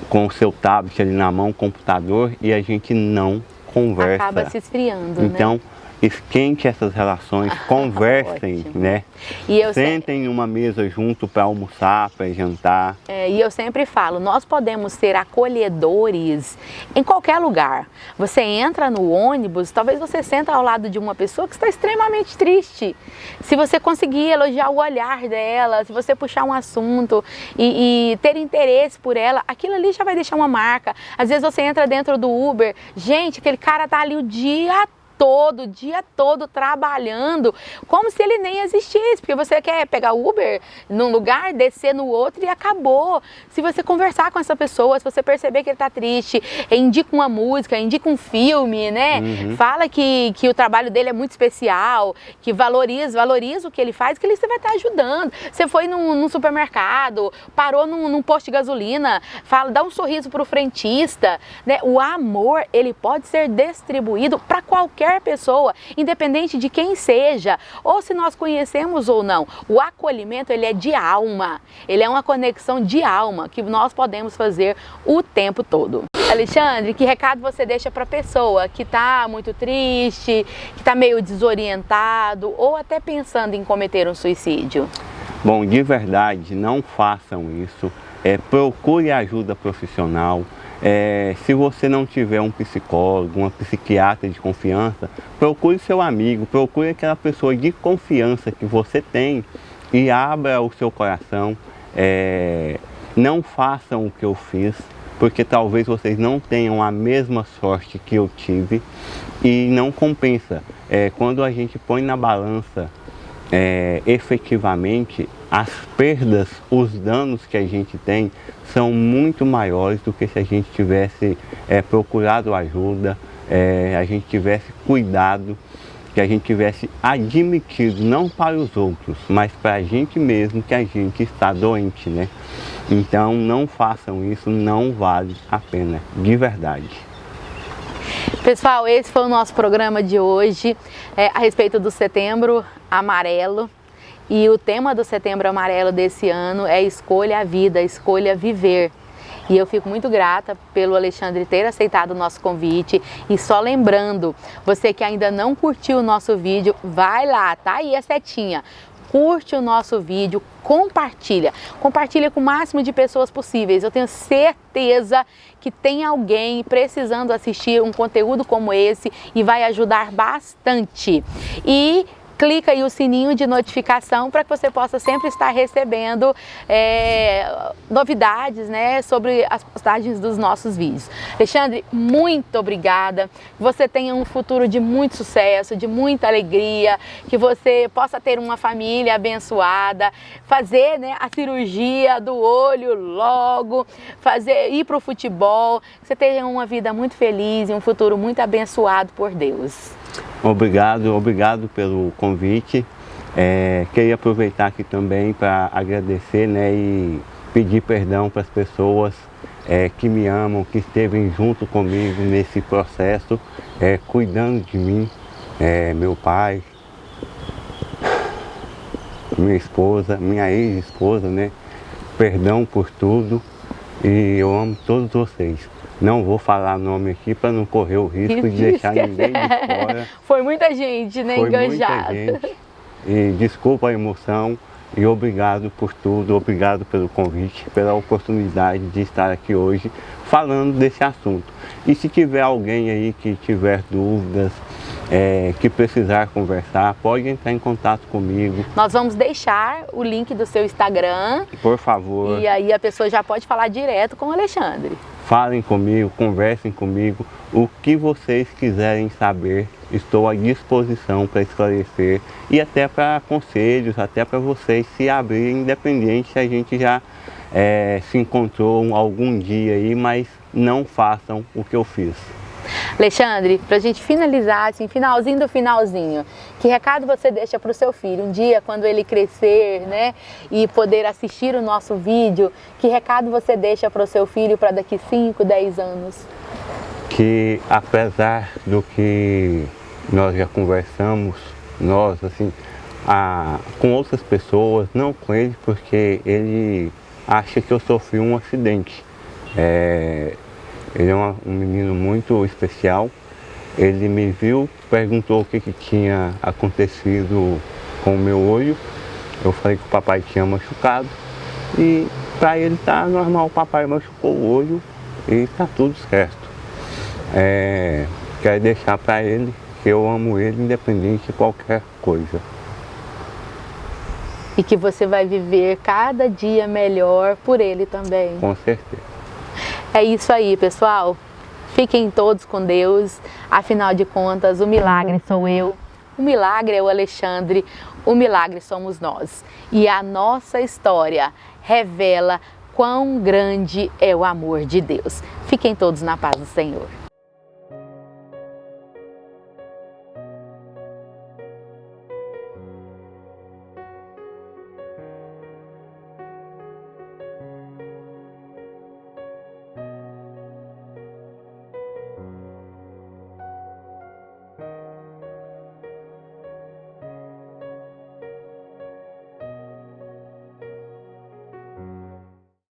com o seu tablet ali na mão, computador, e a gente não conversa. Acaba se esfriando, então, né? Esquente essas relações, conversem, né? Sentem em uma mesa junto para almoçar, para jantar. E eu sempre falo, nós podemos ser acolhedores em qualquer lugar. Você entra no ônibus, talvez você senta ao lado de uma pessoa que está extremamente triste. Se você conseguir elogiar o olhar dela, se você puxar um assunto e ter interesse por ela, aquilo ali já vai deixar uma marca. Às vezes você entra dentro do Uber, gente, aquele cara tá ali o dia todo trabalhando, como se ele nem existisse, porque você quer pegar Uber num lugar, descer no outro e acabou. Se você conversar com essa pessoa, se você perceber que ele está triste, indica uma música, indica um filme, né? Fala que o trabalho dele é muito especial, que valoriza o que ele faz, que ele você vai estar ajudando. Você foi num supermercado, parou num posto de gasolina, dá um sorriso para o frentista, né? O amor, ele pode ser distribuído para qualquer pessoa, independente de quem seja, ou se nós conhecemos ou não. O acolhimento, ele é de alma, ele é uma conexão de alma que nós podemos fazer o tempo todo. Alexandre, que recado você deixa para a pessoa que está muito triste, que está meio desorientado ou até pensando em cometer um suicídio? Bom, de verdade, não façam isso. Procure ajuda profissional. Se você não tiver um psicólogo, uma psiquiatra de confiança, procure seu amigo, procure aquela pessoa de confiança que você tem e abra o seu coração. Não façam o que eu fiz, porque talvez vocês não tenham a mesma sorte que eu tive e não compensa. Quando a gente põe na balança efetivamente, as perdas, os danos que a gente tem são muito maiores do que se a gente tivesse procurado ajuda, a gente tivesse cuidado, que a gente tivesse admitido, não para os outros, mas para a gente mesmo, que a gente está doente, né? Então não façam isso, não vale a pena, de verdade. Pessoal, esse foi o nosso programa de hoje a respeito do Setembro Amarelo. E o tema do Setembro Amarelo desse ano é Escolha a Vida, Escolha Viver. E eu fico muito grata pelo Alexandre ter aceitado o nosso convite. E só lembrando, você que ainda não curtiu o nosso vídeo, vai lá, tá aí a setinha. Curte o nosso vídeo, compartilha com o máximo de pessoas possíveis. Eu tenho certeza que tem alguém precisando assistir um conteúdo como esse e vai ajudar bastante. E clica aí o sininho de notificação para que você possa sempre estar recebendo novidades, né, sobre as postagens dos nossos vídeos. Alexandre, muito obrigada. Que você tenha um futuro de muito sucesso, de muita alegria, que você possa ter uma família abençoada, fazer, né, a cirurgia do olho logo, ir para o futebol, que você tenha uma vida muito feliz e um futuro muito abençoado por Deus. Obrigado pelo convite. Queria aproveitar aqui também para agradecer, né, e pedir perdão para as pessoas que me amam, que esteve junto comigo nesse processo, cuidando de mim, meu pai, minha esposa, minha ex-esposa, né? Perdão por tudo e eu amo todos vocês. Não vou falar nome aqui para não correr o risco de deixar ninguém de fora. Foi muita gente, né, enganjada. Muita gente. E desculpa a emoção e obrigado por tudo, obrigado pelo convite, pela oportunidade de estar aqui hoje falando desse assunto. E se tiver alguém aí que tiver dúvidas, que precisar conversar, pode entrar em contato comigo. Nós vamos deixar o link do seu Instagram. Por favor. E aí a pessoa já pode falar direto com o Alexandre. Falem comigo, conversem comigo, o que vocês quiserem saber, estou à disposição para esclarecer e até para conselhos, até para vocês se abrirem, independente se a gente já se encontrou algum dia aí, mas não façam o que eu fiz. Alexandre, para a gente finalizar, assim, finalzinho do finalzinho, que recado você deixa para o seu filho um dia, quando ele crescer, né, e poder assistir o nosso vídeo, que recado você deixa para o seu filho para daqui 5, 10 anos? Que apesar do que nós já conversamos, nós, assim, com outras pessoas, não com ele, porque ele acha que eu sofri um acidente. Ele é um menino muito especial. Ele me viu, perguntou o que tinha acontecido com o meu olho. Eu falei que o papai tinha machucado e para ele tá normal, o papai machucou o olho e tá tudo certo. Quero deixar para ele que eu amo ele independente de qualquer coisa. E que você vai viver cada dia melhor por ele também. Com certeza. É isso aí, pessoal. Fiquem todos com Deus. Afinal de contas, o milagre sou eu, o milagre é o Alexandre, o milagre somos nós. E a nossa história revela quão grande é o amor de Deus. Fiquem todos na paz do Senhor.